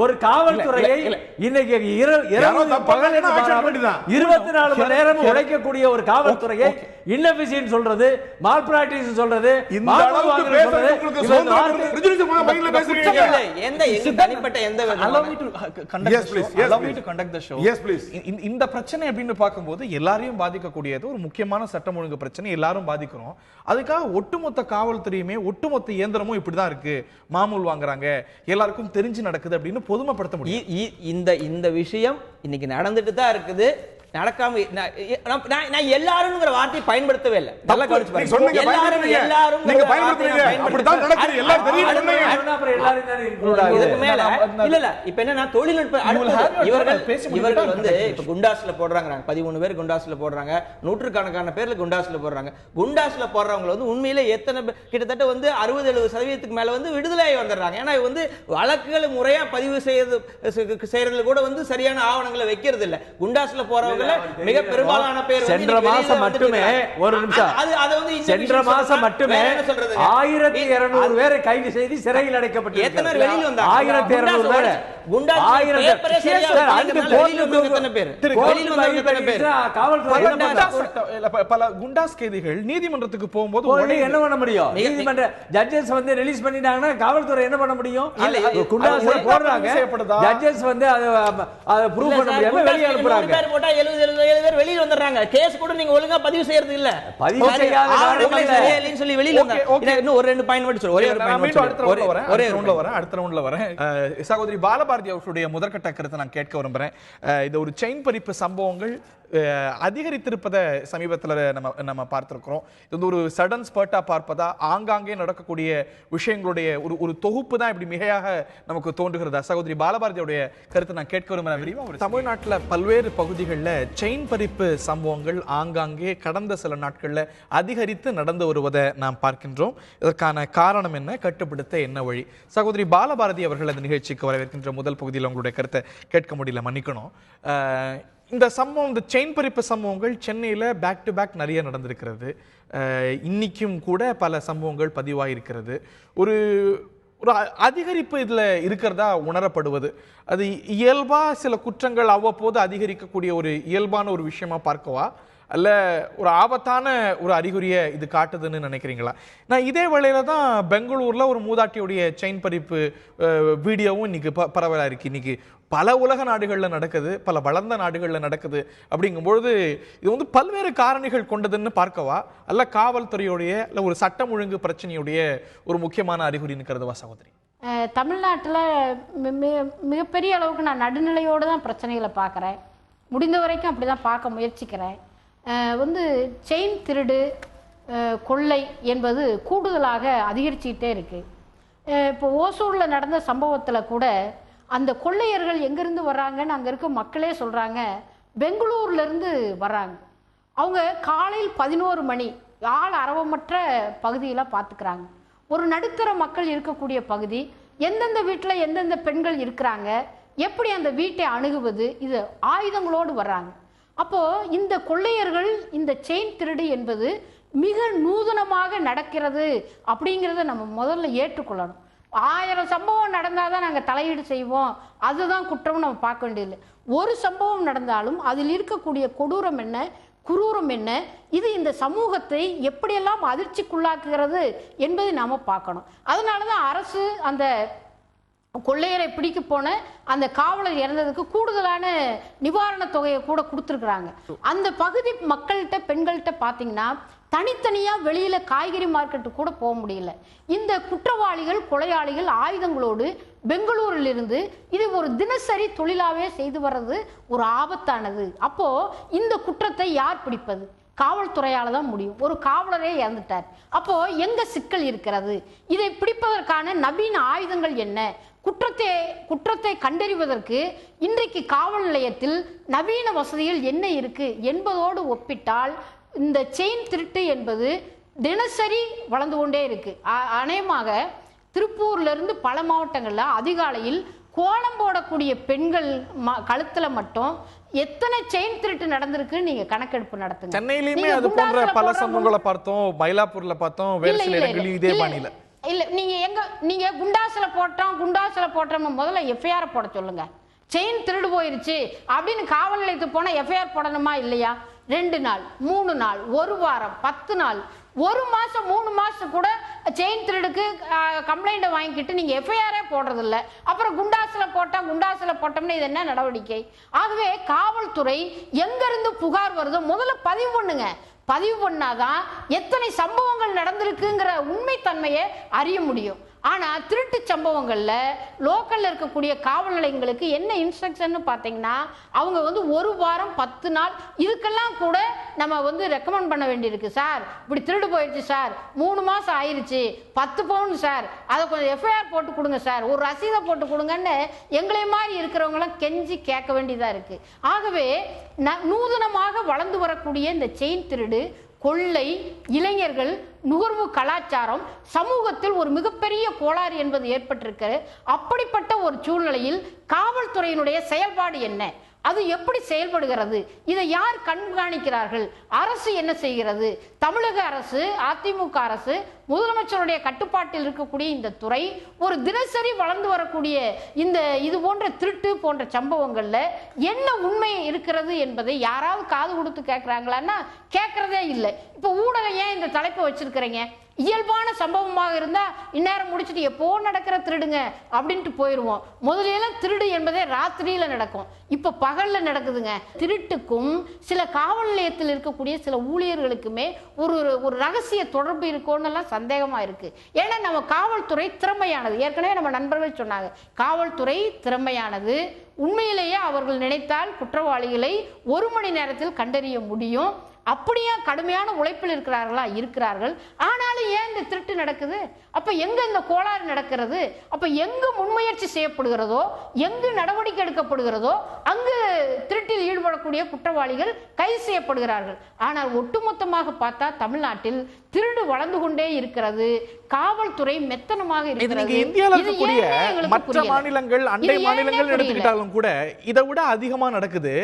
ஒரு காவல்துறையை இன்னைக்கு இரவு பகல் 24 மணி நேரம் உழைக்கக்கூடிய ஒரு காவல்துறையை இன்னபிஷியன்ட் சொல்றது, மால் பிராக்டிஸ் சொல்றது, மாமூல் வாங்குறது சொல்றது இந்த பிரச்சனை அப்படின்னு பார்க்கும்போது எல்லாரையும் பாதிக்கக்கூடியது ஒரு முக்கியமான சட்டம் ஒழுங்கு பிரச்சனை. எல்லாரும் பாதிக்கிறோம். அதுக்காக ஒட்டுமொத்த காவல்துறையுமே ஒட்டுமொத்த இயந்திரமும் இப்படிதான் இருக்கு, மாமூல் வாங்குறாங்க, எல்லாருக்கும் தெரிஞ்சு நடக்குது அப்படின்னு பொதுமைப்படுத்த முடியும். இந்த விஷயம் இன்னைக்கு நடந்துட்டு தான் இருக்குது. நடக்காம நான் எல்லாரும்ங்கற வார்த்தையை பயன்படுத்தவே இல்ல. நல்லா கவனிச்சு பாருங்க. எல்லாரும் நீங்க பயன்படுத்துறீங்க. அப்படிதான் நடக்குது. எல்லாரும் தெரியும் சொன்னீங்க. அப்புறம் எல்லாரும் தான இருக்கணும். இதுக்கு மேல இல்ல இப்ப என்னன்னா தொழில்நுட்ப இவர்கள் வந்து இப்ப குண்டாஸ்ல போடுறாங்க. 13 பேர் குண்டாஸ்ல போடுறாங்க. நூற்றுக்கணக்கான பேர்ல குண்டாஸ்ல போடுறாங்க. குண்டாஸ்ல போடுறவங்க வந்து உண்மையிலே எத்தனை கிட்டத்தட்ட வந்து 60-70% மேல வந்து விடுதலை வந்துடுறாங்க. ஏன்னா வந்து வழக்குகளை முறையா பதிவு செய்யறதுல கூட வந்து சரியான ஆவணங்களை வைக்கிறது இல்ல. குண்டாஸ்ல போறவங்க மிக பெரும்பாலான பேர் சென்ற மாசம் மட்டுமே ஒரு நிமிஷம் சென்ற மாசம் மட்டுமே 1200 பேரை கைது செய்து சிறையில் அடைக்கப்பட்டு 1200 பேரை பல குண்டாஸ் கைதிகள் நீதிமன்றத்துக்கு போகும்போது என்ன பண்ண முடியும்? நீதிமன்ற ஜட்ஜஸ் வந்து ரிலீஸ் பண்ணிட்டாங்கன்னா காவல்துறை என்ன பண்ண முடியும்? குண்டாஸ் போடுறாங்க, ஜட்ஜஸ் வந்து அதை ப்ரூவ் பண்ண முடியாம வெளிய அனுப்புறாங்க. பேர் போட்டா 70 பேர் வெளிய வந்துறாங்க. கேஸ் கூட நீங்க ஒழுங்கா பதிவு செய்யறது இல்ல. பதிவு செய்யாத காரணம் சொல்லி வெளிய வந்தாங்க. இன்னும் ஒரு ரெண்டு பாயிண்ட் மட்டும் சொல்றேன். ஒரே ஒரு பாயிண்ட் அடுத்த ரவுண்ட்ல வரேன். சகோதரி பாலபாரதி அவர்களுடைய முதற்கட்ட கருத்தை நான் கேட்க விரும்புறேன். இது ஒரு செயின் பறிப்பு சம்பவங்கள் அதிகரித்திருப்பதை சமீபத்தில் நம்ம பார்த்திருக்கிறோம். இது வந்து ஒரு சடன் ஸ்பர்ட்டா பார்ப்பதா, ஆங்காங்கே நடக்கக்கூடிய விஷயங்களுடைய ஒரு தொகுப்பு தான் இப்படி மிகையாக நமக்கு தோன்றுகிறதா? சகோதரி பாலபாரதியுடைய கருத்தை நான் கேட்க விரும்புகிறேன். தமிழ்நாட்டில் பல்வேறு பகுதிகளில் செயின் பறிப்பு சம்பவங்கள் ஆங்காங்கே கடந்த சில நாட்களில் அதிகரித்து நடந்து வருவதை நாம் பார்க்கின்றோம். இதற்கான காரணம் என்ன, கட்டுப்படுத்த என்ன வழி? சகோதரி பாலபாரதி அவர்கள் அந்த நிகழ்ச்சிக்கு வரவேற்கின்ற முதல் பகுதியில் உங்களுடைய கருத்தை கேட்க முடியல, மன்னிக்கணும். இந்த சம்பவம், இந்த செயின் பறிப்பு சம்பவங்கள் சென்னையில் பேக் டு பேக் நிறைய நடந்திருக்கிறது. இன்னைக்கும் கூட பல சம்பவங்கள் பதிவாயிருக்கிறது. ஒரு அதிகரிப்பு இதில் இருக்கிறதா உணரப்படுவது, அது இயல்பா சில குற்றங்கள் அவ்வப்போது அதிகரிக்கக்கூடிய ஒரு இயல்பான ஒரு விஷயமா பார்க்கவா, அல்ல ஒரு ஆபத்தான ஒரு அறிகுறியை இது காட்டுதுன்னு நினைக்கிறீங்களா? நான் இதே வேளையில தான் பெங்களூர்ல ஒரு மூதாட்டியுடைய செயின் பறிப்பு வீடியோவும் இன்னைக்கு பரவலாக இருக்கு. இன்னைக்கு பல உலக நாடுகளில் நடக்குது, பல வளர்ந்த நாடுகளில் நடக்குது. அப்படிங்கும்பொழுது இது வந்து பல்வேறு காரணிகள் கொண்டதுன்னு பார்க்கவா, அல்ல காவல்துறையுடைய இல்லை ஒரு சட்டம் ஒழுங்கு பிரச்சனையுடைய ஒரு முக்கியமான அறிகுறின்னு கருதுவா சகோதரி? தமிழ்நாட்டில் மிகப்பெரிய அளவுக்கு நான் நடுநிலையோடு தான் பிரச்சனைகளை பார்க்குறேன். முடிந்த வரைக்கும் அப்படி தான் பார்க்க முயற்சிக்கிறேன். வந்து செயின் திருடு, கொள்ளை என்பது கூடுதலாக அதிகரிச்சுக்கிட்டே இருக்குது. இப்போ ஓசூரில் நடந்த சம்பவத்தில் கூட அந்த கொள்ளையர்கள் எங்கேருந்து வர்றாங்கன்னு அங்கே இருக்க மக்களே சொல்கிறாங்க, பெங்களூர்லேருந்து வர்றாங்க. அவங்க காலையில் 11 மணி ஆள் அரவமற்ற பகுதியில் பார்த்துக்கிறாங்க. ஒரு நடுத்தர மக்கள் இருக்கக்கூடிய பகுதி, எந்தெந்த வீட்டில் எந்தெந்த பெண்கள் இருக்கிறாங்க, எப்படி அந்த வீட்டை அணுகுவது, இது ஆயுதங்களோடு வர்றாங்க. அப்போது இந்த கொள்ளையர்கள், இந்த செயின் திருடு என்பது மிக நூதனமாக நடக்கிறது அப்படிங்கிறத நம்ம முதல்ல ஏற்றுக்கொள்ளணும். 1000 சம்பவம் நடந்தால் தான் நாங்கள் தலையீடு செய்வோம், அதுதான் குற்றம் நம்ம பார்க்க வேண்டியதில்லை. ஒரு சம்பவம் நடந்தாலும் அதில் இருக்கக்கூடிய கொடூரம் என்ன, குரூரம் என்ன, இது இந்த சமூகத்தை எப்படியெல்லாம் அதிர்ச்சிக்குள்ளாக்குகிறது என்பதை நாம் பார்க்கணும். அதனால தான் அரசு அந்த கொள்ளையரை பிடிக்க போன அந்த காவலர் இறந்ததுக்கு கூடுதலான நிவாரண தொகையை கூட கொடுத்துருக்குறாங்க. அந்த பகுதி மக்கள்கிட்ட, பெண்கள்கிட்ட பார்த்தீங்கன்னா தனித்தனியாக வெளியில் காய்கறி மார்க்கெட்டு கூட போக முடியல. இந்த குற்றவாளிகள், கொலையாளிகள் ஆயுதங்களோடு பெங்களூரிலிருந்து இது ஒரு தினசரி தொழிலாகவே செய்து வர்றது ஒரு ஆபத்தானது. அப்போது இந்த குற்றத்தை யார் பிடிப்பது? காவல்துறையால் தான் முடியும். ஒரு காவலரே இறந்துட்டார். அப்போது எங்கே சிக்கல் இருக்கிறது? இதை பிடிப்பதற்கான நவீன ஆயுதங்கள் என்ன? குற்றத்தை கண்டறிவதற்கு இன்றைக்கு காவல் நிலையத்தில் நவீன வசதிகள் என்ன இருக்கு என்பதோடு ஒப்பிட்டால் இந்த செயின் திருட்டு என்பது தினசரி வளர்ந்து கொண்டே இருக்கு. அநேகமாக திருப்பூர்ல இருந்து பல மாவட்டங்கள்ல அதிகாலையில் கோலம் போடக்கூடிய பெண்கள் கழுத்துல மட்டும் எத்தனை செயின் திருட்டு நடந்திருக்கு நீங்க கணக்கெடுப்பு நடத்துங்க. சென்னையிலுமே அது போன்ற பல சம்பவங்களை பார்த்தோம், மயிலாப்பூர்ல பார்த்தோம், வேறு சில இடங்களிலும் இதே பாணியில. இல்ல நீங்க குண்டாசுல போட்டோம் முதல்ல எஃப்ஐஆர் போட சொல்லுங்க. செயின் திருடு போயிருச்சு அப்படின்னு காவல் நிலையத்துக்கு போனா எஃப்ஐஆர் போடணுமா இல்லையா? 2 நாள், 3 நாள், 1 வாரம், 10 நாள், 1 மாசம், 3 மாசம் கூட செயின் திருடுக்கு கம்ப்ளைண்ட் வாங்கிக்கிட்டு நீங்க எஃப்ஐஆரே போடுறது இல்லை. அப்புறம் குண்டாசுல போட்டோம்னா இது என்ன நடவடிக்கை? ஆகவே காவல்துறை எங்க இருந்து புகார் வருதோ முதல்ல பதிவு பண்ணுங்க. பதிவு பண்ணாதான் எத்தனை சம்பவங்கள் நடந்திருக்குங்கிற உண்மைத்தன்மையை அறிய முடியும். ஆனால் திருட்டு சம்பவங்கள்ல லோக்கல்ல இருக்கக்கூடிய காவல் நிலையங்களுக்கு என்ன இன்ஸ்ட்ரக்ஷன் பார்த்தீங்கன்னா, அவங்க வந்து 1 வாரம் 10 நாள் இதுக்கெல்லாம் கூட நம்ம ரெக்கமெண்ட் பண்ண வேண்டியிருக்கு. சார் இப்படி திருடு போயிடுச்சு சார், 3 மாசம் ஆயிடுச்சு, 10 பவுன் சார், அதை கொஞ்சம் எஃப்ஐஆர் போட்டு கொடுங்க சார், ஒரு ரசீதை போட்டு கொடுங்கன்னு எங்களை மாதிரி இருக்கிறவங்களாம் கெஞ்சி கேட்க வேண்டியதா இருக்கு. ஆகவே நூதனமாக வளர்ந்து வரக்கூடிய இந்த செயின் திருடு, கொள்ளை, இளைஞர்கள், நுகர்வு கலாச்சாரம் சமூகத்தில் ஒரு மிகப்பெரிய கோளாறு என்பது ஏற்பட்டிருக்கு. அப்படிப்பட்ட ஒரு சூழ்நிலையில் காவல்துறையினுடைய செயல்பாடு என்ன? அது எப்படி செயல்படுகிறது, இதை யார் கண்காணிக்கிறார்கள், அரசு என்ன செய்கிறது, தமிழக அரசு, அதிமுக அரசு, முதலமைச்சருடைய கட்டுப்பாட்டில் இருக்கக்கூடிய இந்த துறை ஒரு தினசரி வளர்ந்து வரக்கூடிய இந்த இது போன்ற திருட்டு போன்ற சம்பவங்கள்ல என்ன உண்மை இருக்கிறது என்பதை யாராவது காது கொடுத்து கேட்கிறாங்களான்னா கேட்கறதே இல்லை. இப்ப ஊடகம் ஏன் இந்த தலைப்பை வச்சிருக்கிறீங்க? இயல்பான சம்பவமாக இருந்தா இந்நேரம் முடிச்சுட்டு எப்போ நடக்கிற திருடுங்க அப்படின்ட்டு போயிடுவோம். முதலில் திருடு என்பதே ராத்திரியில நடக்கும், இப்ப பகல்ல நடக்குதுங்க. திருட்டுக்கும் சில காவல் நிலையத்தில் இருக்கக்கூடிய சில ஊழியர்களுக்குமே ஒரு ஒரு ரகசிய தொடர்பு இருக்கும்னு சந்தேகமா இருக்கு. ஏன்னா நம்ம காவல்துறை திறமையானது, ஏற்கனவே நம்ம நண்பர்கள் சொன்னாங்க, காவல்துறை திறமையானது. உண்மையிலேயே அவர்கள் நினைத்தால் குற்றவாளிகளை 1 மணி நேரத்தில் கண்டறிய முடியும். அப்படியே கடுமையான உழைப்பில் இருக்கிறார்கள். ஆனாலும் ஏன் இந்த திருட்டு நடக்குது? அப்ப எங்க இந்த கோளாறு நடக்கிறது? அப்ப எங்கு முன்முயற்சி செய்யப்படுகிறதோ, எங்கு நடவடிக்கை எடுக்கப்படுகிறதோ அங்கு திருட்டில் ஈடுபடக்கூடிய குற்றவாளிகள் கைது செய்யப்படுகிறார்கள். ஆனால் ஒட்டுமொத்தமாக பார்த்தா தமிழ்நாட்டில் திருடு வளர்ந்து கொண்டே இருக்கிறது. காவல்துறை மெத்தனமாக இருக்கிறது. இந்தியாவில் இருக்கக்கூடிய மற்ற மாநிலங்கள், அண்டை மாநிலங்கள் எடுத்துக்கிட்டாலும் கூட இதை விட அதிகமா நடக்குது.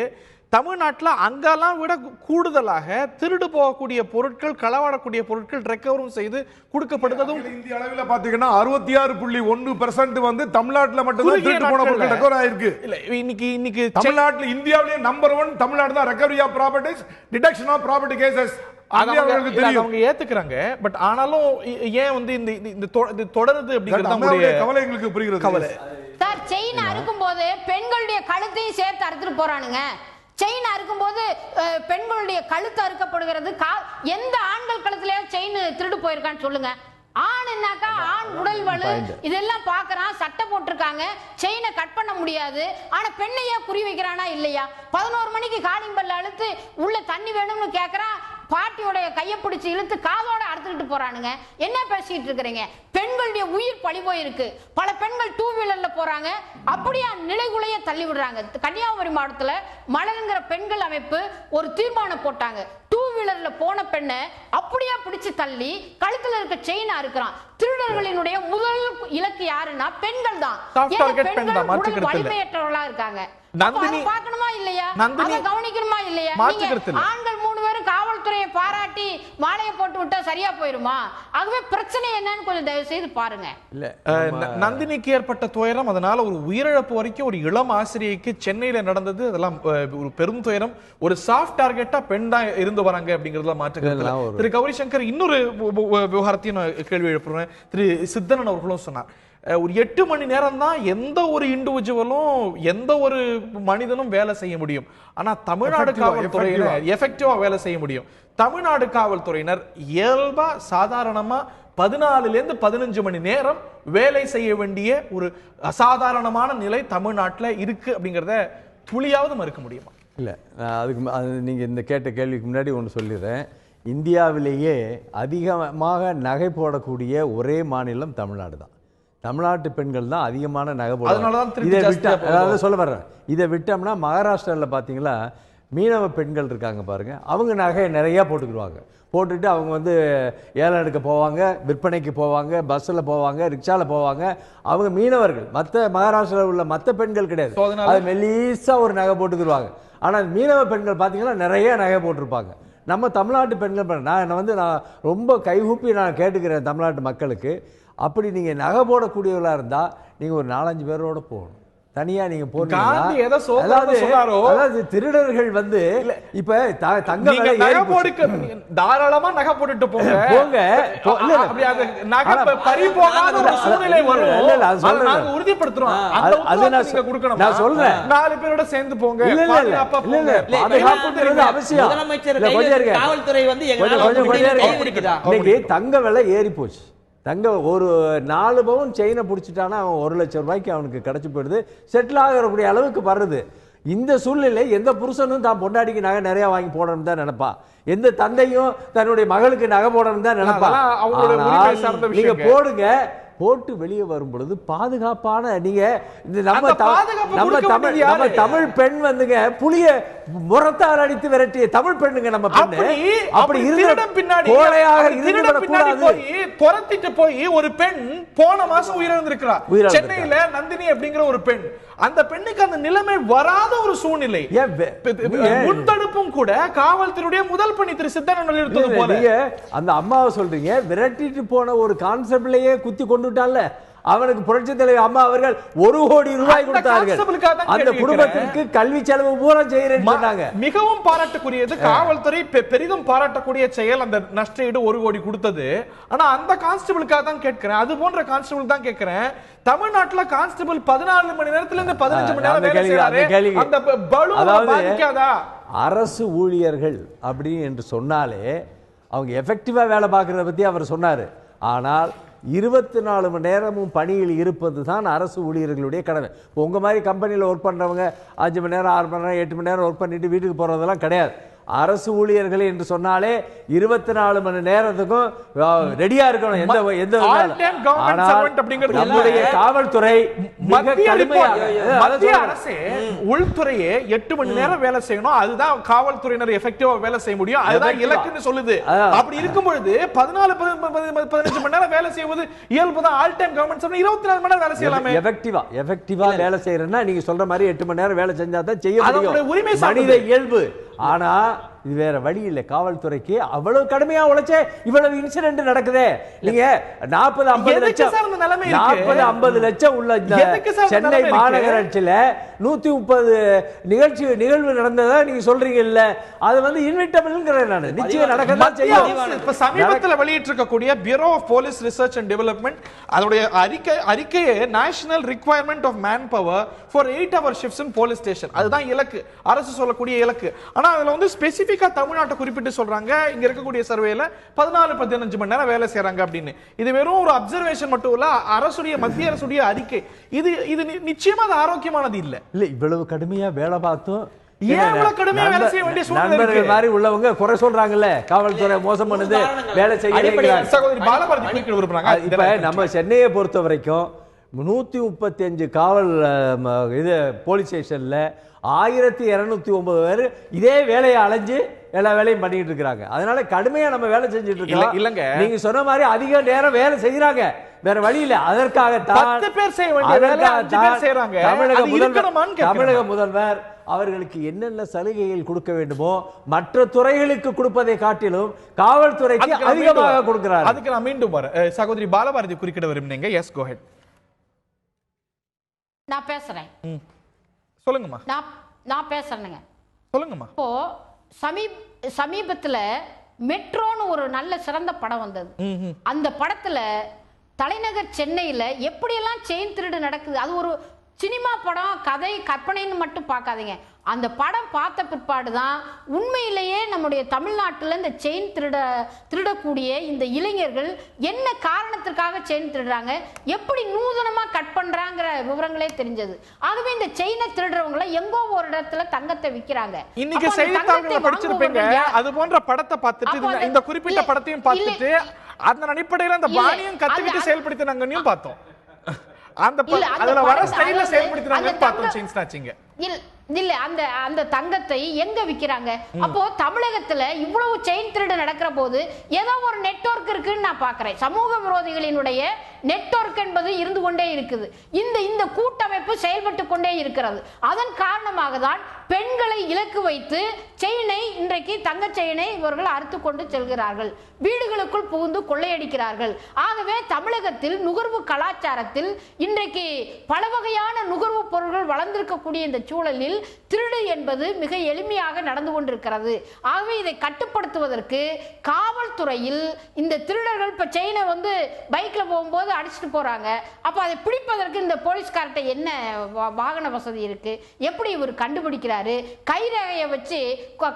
தமிழ்நாட்டில் அங்கெல்லாம் விட கூடுதலாக திருடு போகக்கூடிய பொருட்கள், களவாடக்கூடிய பொருட்கள் ரெக்கவரும் செய்து கொடுக்கப்படுவதும் இந்திய அளவில் பாத்தீங்கன்னா 66.1% வந்து தமிழ்நாட்டில் மட்டும் திருட்டு போன பொருட்கள் ரெக்கவர் ஆயிருக்கு. இல்ல இன்னைக்கு தமிழ்நாட்டில் இந்தியாவிலேயே நம்பர் 1 தமிழ்நாடு தான். Recovery of properties, detection of property cases அவங்க ஏத்துக்கிறாங்க. பட் ஆனாலும் ஏன் வந்து இந்த தொடருது அப்படிங்கிறது கவலை எங்களுக்கு புரிகிறது. கவலை சார், செயின் அறுக்கும் போது பெண்களுடைய கழுத்தையும் சேர்த்து அறுத்துட்டு போறானுங்க. செயின் அறுக்கும் போது பெண்களுடைய கழுத்து அறுக்கப்படுகிறது. எந்த ஆண்கள் கழுத்துலயே செயின் திருடு போயிருக்கான்னு சொல்லுங்க. ஆணுனாக்கா ஆண் உடல் வலு இதெல்லாம் பாக்குறான், சட்டை போட்டிருக்காங்க, செயினை கட் பண்ண முடியாது. ஆனா பெண்ணையே குறி வைக்கிறானா இல்லையா? 11 மணிக்கு காலிங் பெல் அழுத்து உள்ள தண்ணி வேணும்னு கேக்குறான், பாட்டியோடைய கையை பிடிச்சி இழுத்து காதோட அறுத்துக்கிட்டு போறானுங்க. என்ன பேசிட்டு இருக்கிறீங்க? பெண்களுடைய உயிர் பழி போயிருக்கு. பல பெண்கள் 2 வீலர்ல போறாங்க, அப்படியே நிலைகுலைய தள்ளி விடுறாங்க. கன்னியாகுமரி மாவட்டத்துல மலருங்கிற பெண்கள் அமைப்பு ஒரு தீர்மானம் போட்டாங்க. 2 வீலர்ல போன பெண்ணை அப்படியே பிடிச்சு தள்ளி கழுத்துல இருக்க செயினா இருக்கிறான். திருடர்களினுடைய முதல் இலக்கு யாருன்னா பெண்கள் தான். வலிமையற்றவர்களா இருக்காங்க. பார்க்கணுமா இல்லையா? கவனிக்கணுமா இல்லையா? ஆண்கள் 3 பேரும் காவல்துறையை பாராட்டி மாலையை போட்டு விட்டா சரியா போயிருமா? ஆகவே பிரச்சனை என்னன்னு கொஞ்சம் தயவு செய்து பாருங்க. நந்தினிக்கு ஏற்பட்ட துயரம், அதனால ஒரு உயிரிழப்பு வரைக்கும் ஒரு இளம் ஆசிரியைக்கு சென்னையில நடந்தது. அதெல்லாம் ஒரு பெரும் துயரம். ஒரு சாஃப்ட் டார்கெட்டா பெண் தான் இருந்து வராங்க அப்படிங்கறதுல மாற்றுகிறது. திரு கௌரி சங்கர் இன்னொரு விவகாரத்தையும் கேள்வி எழுப்புறேன். திரு சித்தனன் அவர்களும் சொன்னார், ஒரு 8 மணி நேரம் தான் எந்த ஒரு இண்டிவிஜுவலும் எந்த ஒரு மனிதனும் வேலை செய்ய முடியும். ஆனா தமிழ்நாடு காவல்துறையினர் எஃபெக்டிவா வேலை செய்ய முடியும். தமிழ்நாடு காவல்துறையினர் இயல்பா சாதாரணமா 14 to 15 மணி நேரம் வேலை செய்ய வேண்டிய ஒரு அசாதாரணமான நிலை தமிழ்நாட்டில் இருக்கு அப்படிங்கிறத துளியாவது மறுக்க முடியுமா? இல்லை, அதுக்கு நீங்கள் இந்த கேட்ட கேள்விக்கு முன்னாடி ஒன்று சொல்லிடுறேன். இந்தியாவிலேயே அதிகமாக நகை போடக்கூடிய ஒரே மாநிலம் தமிழ்நாடு தான். தமிழ்நாட்டு பெண்கள் தான் அதிகமான நகை போடுறாங்க. இதை விட்டா, அதாவது சொல்ல வர்றேன், இதை விட்டோம்னா மகாராஷ்டிராவில் பார்த்தீங்களா மீனவ பெண்கள் இருக்காங்க பாருங்கள், அவங்க நகையை நிறையா போட்டுக்கிடுவாங்க. போட்டுட்டு அவங்க வந்து ஏலம் எடுக்க போவாங்க, விற்பனைக்கு போவாங்க, பஸ்ஸில் போவாங்க, ரிக்ஷாவில் போவாங்க. அவங்க மீனவர்கள், மற்ற மகாராஷ்டிராவில் உள்ள மற்ற பெண்கள் கிடையாது. அது மெல்லீஸாக ஒரு நகை போட்டுக்கிடுவாங்க. ஆனால் மீனவ பெண்கள் பார்த்தீங்கன்னா நிறைய நகை போட்டிருப்பாங்க. நம்ம தமிழ்நாட்டு பெண்கள் நான் ரொம்ப கைகூப்பி நான் கேட்டுக்கிறேன் தமிழ்நாட்டு மக்களுக்கு, அப்படி நீங்கள் நகை போடக்கூடியவர்களாக இருந்தால் நீங்கள் ஒரு 4-5 பேரோட போகணும். தனியா நீங்க போறீங்க. அதாவது திருடர்கள் வந்து இப்ப தங்க தாராளமா நகை போட்டுட்டு போங்க. உறுதிப்படுத்துறோம். நான் சொல்றேன், 4 பேரோட சேர்ந்து போங்க. காவல்துறை வந்து தங்க விலை ஏறி போச்சு. தங்க ஒரு 4 பவுன் செயினை பிடிச்சிட்டானா அவன் 1 லட்சம் ரூபாய்க்கு அவனுக்கு கிடைச்சி போயிடுது. செட்டில் ஆகக்கூடிய அளவுக்கு வருது. இந்த சூழ்நிலை எந்த புருஷனும் தான் பொண்டாடிக்கு நகை நிறைய வாங்கி போடணும் தான் நினைப்பா. எந்த தந்தையும் தன்னுடைய மகளுக்கு நகை போடணும் தான் நினைப்பா. நீங்க போடுங்க, போட்டு வெளியே வரும் பொழுது பாதுகாப்பான நீங்க இந்த நம்ம அந்த பாதுகாப்பு நம்ம கொடுக்க தமிழ் வேண்டியது நம்ம யாரு? தமிழ் பெண் வந்துங்க புலிய முரத்தால் அடித்து விரட்டிய தமிழ் பெண்ணுங்க நம்ம பெண்ணு. அப்படி திருடம் பின்னாடி கோழையாக இருந்து திருடம் பின்னாடி விடக்கூடாது. போய் துரத்திட்டு போய் ஒரு பெண் போன மாசம் உயிரிழந்திருக்கிறார். சென்னையில நந்தினி அப்படிங்கிற ஒரு பெண். அந்த பெண்ணுக்கு அந்த நிலைமை வராத ஒரு சூழ்நிலை. முன்தடுப்பும் கூட காவல்துறையுடைய முதல் பணி திரு சித்தானந்தன் எடுத்தது போல. அந்த அம்மாவை சொல்றீங்க, விரட்டிட்டு போன ஒரு கான்ஸ்டபிளையே குத்தி கொண்டுட்டான்ல, அவனுக்கு புரட்சி தலைவர் அம்மா அவர்கள் 1 கோடி ரூபாய் கொடுத்தார்கள். அந்த குடும்பத்திற்கு கல்வி செலவு பூரா செய்யறாங்க. மிகவும் பாராட்டக்கூடியது காவல்துறை பெரிதும் பாராட்டக்கூடிய செயல் அந்த நஷ்டஈடு 1 கோடி கொடுத்தது. ஆனா அந்த கான்ஸ்டபிளுக்காக தான் கேட்கிறேன், அது போன்ற கான்ஸ்டபிள் தான் கேட்கிறேன். தமிழ்நாட்டுல கான்ஸ்டபிள் 14 மணி நேரத்துல இருந்து 15 மணி நேரம் வேலை செய்யறாரு. அந்த பளு பாதிக்காதா? அரசு ஊழியர்கள் அப்படி என்று சொன்னாலே அவங்க எஃபெக்டிவா வேலை பார்க்கறத பத்தி அவர் சொன்னாரு. ஆனால் 24 மணி நேரமும் பணியில் இருப்பது தான் அரசு ஊழியர்களுடைய கடமை. உங்க மாதிரி கம்பெனியில் ஒர்க் பண்றவங்க 5 மணி நேரம் 6 மணி நேரம் 8 மணி நேரம் ஒர்க் பண்ணிட்டு வீட்டுக்கு போறதெல்லாம் கிடையாது. அரசு ஊழியர்கள் என்று சொன்னாலே 24 மணி நேரத்துக்கும் ரெடியா இருக்கணும். நம்முடைய காவல்துறை மத்திய அரசே உள்துறையே 8 மணி நேரம் வேலை செய்யணும். அதுதான் காவல்துறையினர் எஃபெக்டிவா வேலை செய்ய முடியும். அதுதான் இலக்குன்னு சொல்லுது. அப்படி இருக்கும் பொழுது 14-15 மணி நேரம் வேலை செய்வது இயல்புதான். ஆல் டைம் கவர்மெண்ட் 24 மணி நேரம் வேலை செய்யலாமே. எஃபெக்டிவா வேலை செய்யறேன்னா நீங்க சொல்ற மாதிரி 8 மணி நேரம் வேலை செஞ்சா தான் செய்ய முடியும். உரிமை மனித இயல்பு. ஆனா இது வேற வழி இல்லை. காவல்துறைக்கு அவ்வளவு கடுமையா உழைச்சே இவ்வளவு இன்சிடென்ட் நடக்குதே. நீங்க 40-50 லட்சம் உள்ள சென்னை மாநகராட்சியில 130 நிகழ்வு நடந்ததா நீங்க சொல்றீங்க இல்ல, அது வந்து இன்விட்டபிள்ங்கறேன் நான். நிச்சயம் நடக்கதான் செய்யும். இப்ப சமீபத்தில் வெளியிட்டு இருக்கக்கூடிய bureau of police research and development அதோட அறிக்கையே national requirement of manpower for 8-hour shifts in police station. அதுதான் இலக்கு, அரசு சொல்லக்கூடிய இலக்கு. ஆனா அதுல வந்து ஸ்பெசிபிக்கா தமிழ்நாட்டை குறிப்பிட்டு சொல்றாங்க, இங்க இருக்கக்கூடிய சர்வேல 14-15 மணி நேரம் வேலை செய்யறாங்க அப்படின்னு. இது வெறும் ஒரு அப்சர்வேஷன் மட்டும் இல்ல, அரசுடைய மத்திய அரசுடைய அறிக்கை. இது நிச்சயமா அது ஆரோக்கியமானது இல்ல. இவ்வளவு கடுமையா வேலை பார்த்தும் நண்பர்கள் மாதிரி உள்ளவங்க குறை சொல்றாங்கல்ல, காவல்துறை மோசம் பண்ணுது, வேலை செய்ய. இப்ப நம்ம சென்னையை பொறுத்த வரைக்கும் 135 காவல் இது போலீஸ் ஸ்டேஷன்ல 1209 பேர் இதே வேலையை அலைஞ்சு எல்லா வேலையும் பண்ணிட்டு இருக்காங்க. அதனால கடுமையா நம்ம வேலை செஞ்சுட்டு இருக்கோம். இல்லங்க, நீங்க சொன்ன மாதிரி அதிக நேரம் வேலை செய்யறாங்க, வேற வழி இல்ல. அதற்காகத்தான் 10 பேர் செய்ய வேண்டிய வேலையை 5 பேர் செய்றாங்க. தமிழக முதல்வர் அவர்களுக்கு என்னென்ன சலுகைகள் கொடுக்க வேண்டுமோ மற்ற துறைகளுக்கு கொடுப்பதை காட்டிலும் காவல்துறைக்கு அதிகமாக கொடுக்கிறார். அதுக்கு நான் மீண்டும் வரேன். சகோதரி பாலபாரதி குறுக்கிட விரும்புனீங்க. எஸ், கோ ஹெட். நான் பேசுறேன். சொல்லுங்கம்மா. நான் பேசுறேனுங்க. சொல்லுங்கம்மா. இப்போ சமீபத்துல மெட்ரோன்னு ஒரு நல்ல சிறந்த படம் வந்தது. அந்த படத்துல தலைநகர் சென்னையில எப்படியெல்லாம் செயின் திருடு நடக்குது, அது ஒரு சினிமா படம், கதை கற்பனைன்னு மட்டும் பார்க்காதீங்க. அந்த படம் பார்த்த பிற்பாடுதான் உண்மையிலேயே நம்முடைய தமிழ்நாட்டில் இந்த செயின் திருடக்கூடிய இந்த இளைஞர்கள் என்ன காரணத்திற்காக செயின் திருடுறாங்க, எப்படி நூதனமா கட் பண்றாங்கிற விவரங்களே தெரிஞ்சது. ஆகவே இந்த செயினை திருடுறவங்களை எங்கோ ஒரு இடத்துல தங்கத்தை விற்கிறாங்க. இன்னைக்கு செய்தித்தாள்களை படிச்சிருப்பீங்க, அது போன்ற படத்தை பார்த்துட்டு இந்த குறிப்பிட்ட படத்தையும் பார்த்துட்டு அதன் அடிப்படையில் அந்த பாணியம் கத்துக்கிட்டு செயல்படுத்தினாங்கன்னு பார்த்தோம். அதுல வர ஸ்டைல்ல செயல்படுத்தினாங்கன்னு பார்த்தோம். செயின் ஸ்நாச்சிங் இல்ல, அந்த தங்கத்தை எங்க விக்கிறாங்க? அப்போ தமிழகத்துல இவ்வளவு செயின் திருடு நடக்கிற போது ஏதோ ஒரு நெட்வொர்க் இருக்குன்னு நான் பாக்குறேன். சமூக விரோதிகளினுடைய நெட்வொர்க் என்பது இருந்து கொண்டே இருக்குது. இந்த கூட்டமைப்பு செயல்பட்டு கொண்டே இருக்கிறது. அதன் காரணமாக தான் பெண்களை இலக்கு வைத்து செயினை, இன்றைக்கு தங்க செயினை இவர்கள் அறுத்து கொண்டு செல்கிறார்கள், வீடுகளுக்குள் புகுந்து கொள்ளையடிக்கிறார்கள். ஆகவே தமிழகத்தில் நுகர்வு கலாச்சாரத்தில் இன்றைக்கு பல வகையான நுகர்வு பொருட்கள் வளர்ந்திருக்கக்கூடிய இந்த சூழலில் திருடு என்பது மிக எளிமையாக நடந்து கொண்டிருக்கிறது. ஆகவே இதை கட்டுப்படுத்துவதற்கு காவல்துறையில் இந்த திருடர்கள் இப்ப செயினை வந்து பைக்ல போகும்போது அடிச்சுட்டு போறாங்க. அப்ப அதை பிடிப்பதற்கு இந்த போலீஸ்கார்ட்ட என்ன வாகன வசதி இருக்கு, எப்படி இவர் கண்டுபிடிக்கிறாரு? கைரேகையை வச்சு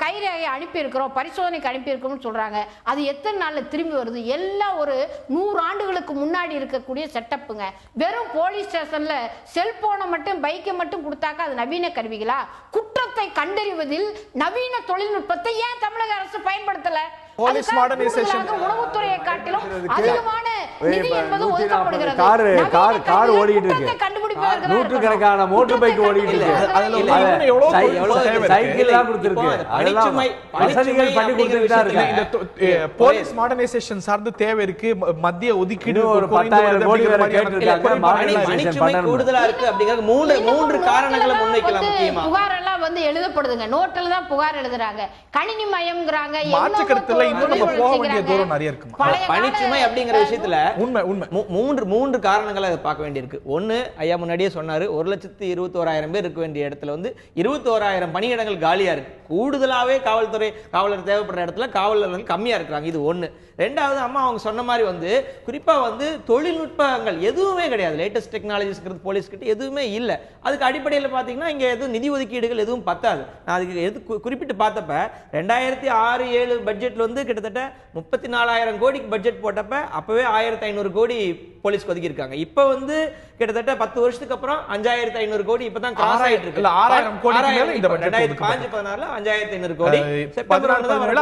கைரேகையை அனுப்பி இருக்கிறோம், பரிசோதனைக்கு அனுப்பி இருக்கோம்னு சொல்றாங்க. அது எத்தனை நாள்ல திரும்பி வருது? எல்லாம் ஒரு 100 ஆண்டுகளுக்கு முன்னாடி இருக்கக்கூடிய செட்டப்புங்க. வெறும் போலீஸ் ஸ்டேஷன்ல செல்போனை மட்டும் பைக்கை மட்டும் கொடுத்தாக்க அது நவீன கருவிகளா? குற்றத்தை கண்டறிவதில் நவீன தொழில்நுட்பத்தை ஏன் தமிழக அரசு பயன்படுத்தல? போலீஸ் மாடர்னைசேஷன் உளவுத்துறையை காட்டிலும் அதிகமான நிதி என்பது 140 ஒதுக்கப்படுகிறது. கார் நவீன கார் கல்வியில ஓடிட்டு இருக்கு. குற்றத்தை கண்டுபிடிப்பதற்காக நூற்றுக்கணக்கான மோட்டர் பைக் ஓடிட்டு இருக்கு. சைக்கிள் எல்லாம் கொடுத்திருக்கு. அதெல்லாம் வசதிகள் பண்ணி கொடுத்துட்டு தான் இருக்காங்க. போலீஸ் மாடர்னைசேஷன் சார்ந்து தேவை இருக்கு. மத்திய ஒதுக்கீடு ஒரு 10,000 கோடி வேற கேட்டிருக்காங்க. பணிச்சுமை கூடுதலா இருக்கு அப்படிங்கிற மூன்று காரணங்களை முன்வைக்கலாம். முக்கியமா புகார் எல்லாம் வந்து எழுதப்படுதுங்க. நோட்டில் தான் புகார் எழுதுறாங்க. கணினி மயம்ங்கறாங்க. மாற்றுக்கருத்துல இன்னும் நம்ம போக வேண்டிய தூரம் நிறைய இருக்கு. பணிச்சுமை அப்படிங்கிற விஷயத்துல உண்மை மூன்று காரணங்களை பார்க்க வேண்டியிருக்கு. ஒன்னு, ஐயா முன்னாடியே சொன்னாரு, 1,21,000 பேர் இருக்க வேண்டிய இடத்துல வந்து 21,000 பணியிடங்கள் காலியா இருக்கு. கூடுதலாவே காவலர் தேவைப்படுற இடத்துல காவலர்கள் கம்மியா இருக்கிறாங்க. இது ஒண்ணு. ரெண்டாவது, அம்மா அவங்க சொன்ன மாதிரி வந்து குறிப்பா வந்து தொழில்நுட்பங்கள் எதுவுமே கிடையாது. லேட்டஸ்ட் டெக்னாலஜிஸ் போலீஸ் கிட்ட எதுவுமே இல்லை. அதுக்கு அடிப்படையில் பார்த்தீங்கன்னா இங்க எதுவும் நிதி ஒதுக்கீடுகள் எதுவும் பத்தாது. நான் அதுக்கு எது குறிப்பிட்டு பார்த்தப்ப 2006-07 பட்ஜெட்ல வந்து கிட்டத்தட்ட 34,000 கோடிக்கு பட்ஜெட் போட்டப்ப அப்பவே 1,500 கோடி போலீஸ்க்கு ஒதுக்கி இருக்காங்க. இப்ப வந்து கிட்டத்தட்ட 10 வருஷத்துக்கு அப்புறம் 5,500 கோடி இப்பதான் கிராஸ் ஆயிட்டு இருக்கு. 6,000 கோடிக்கு மேல இந்த பட்ஜெட் 2015-16ல 5,500 கோடி. செப்டம்பர் 1 தான் பட்ஜெட்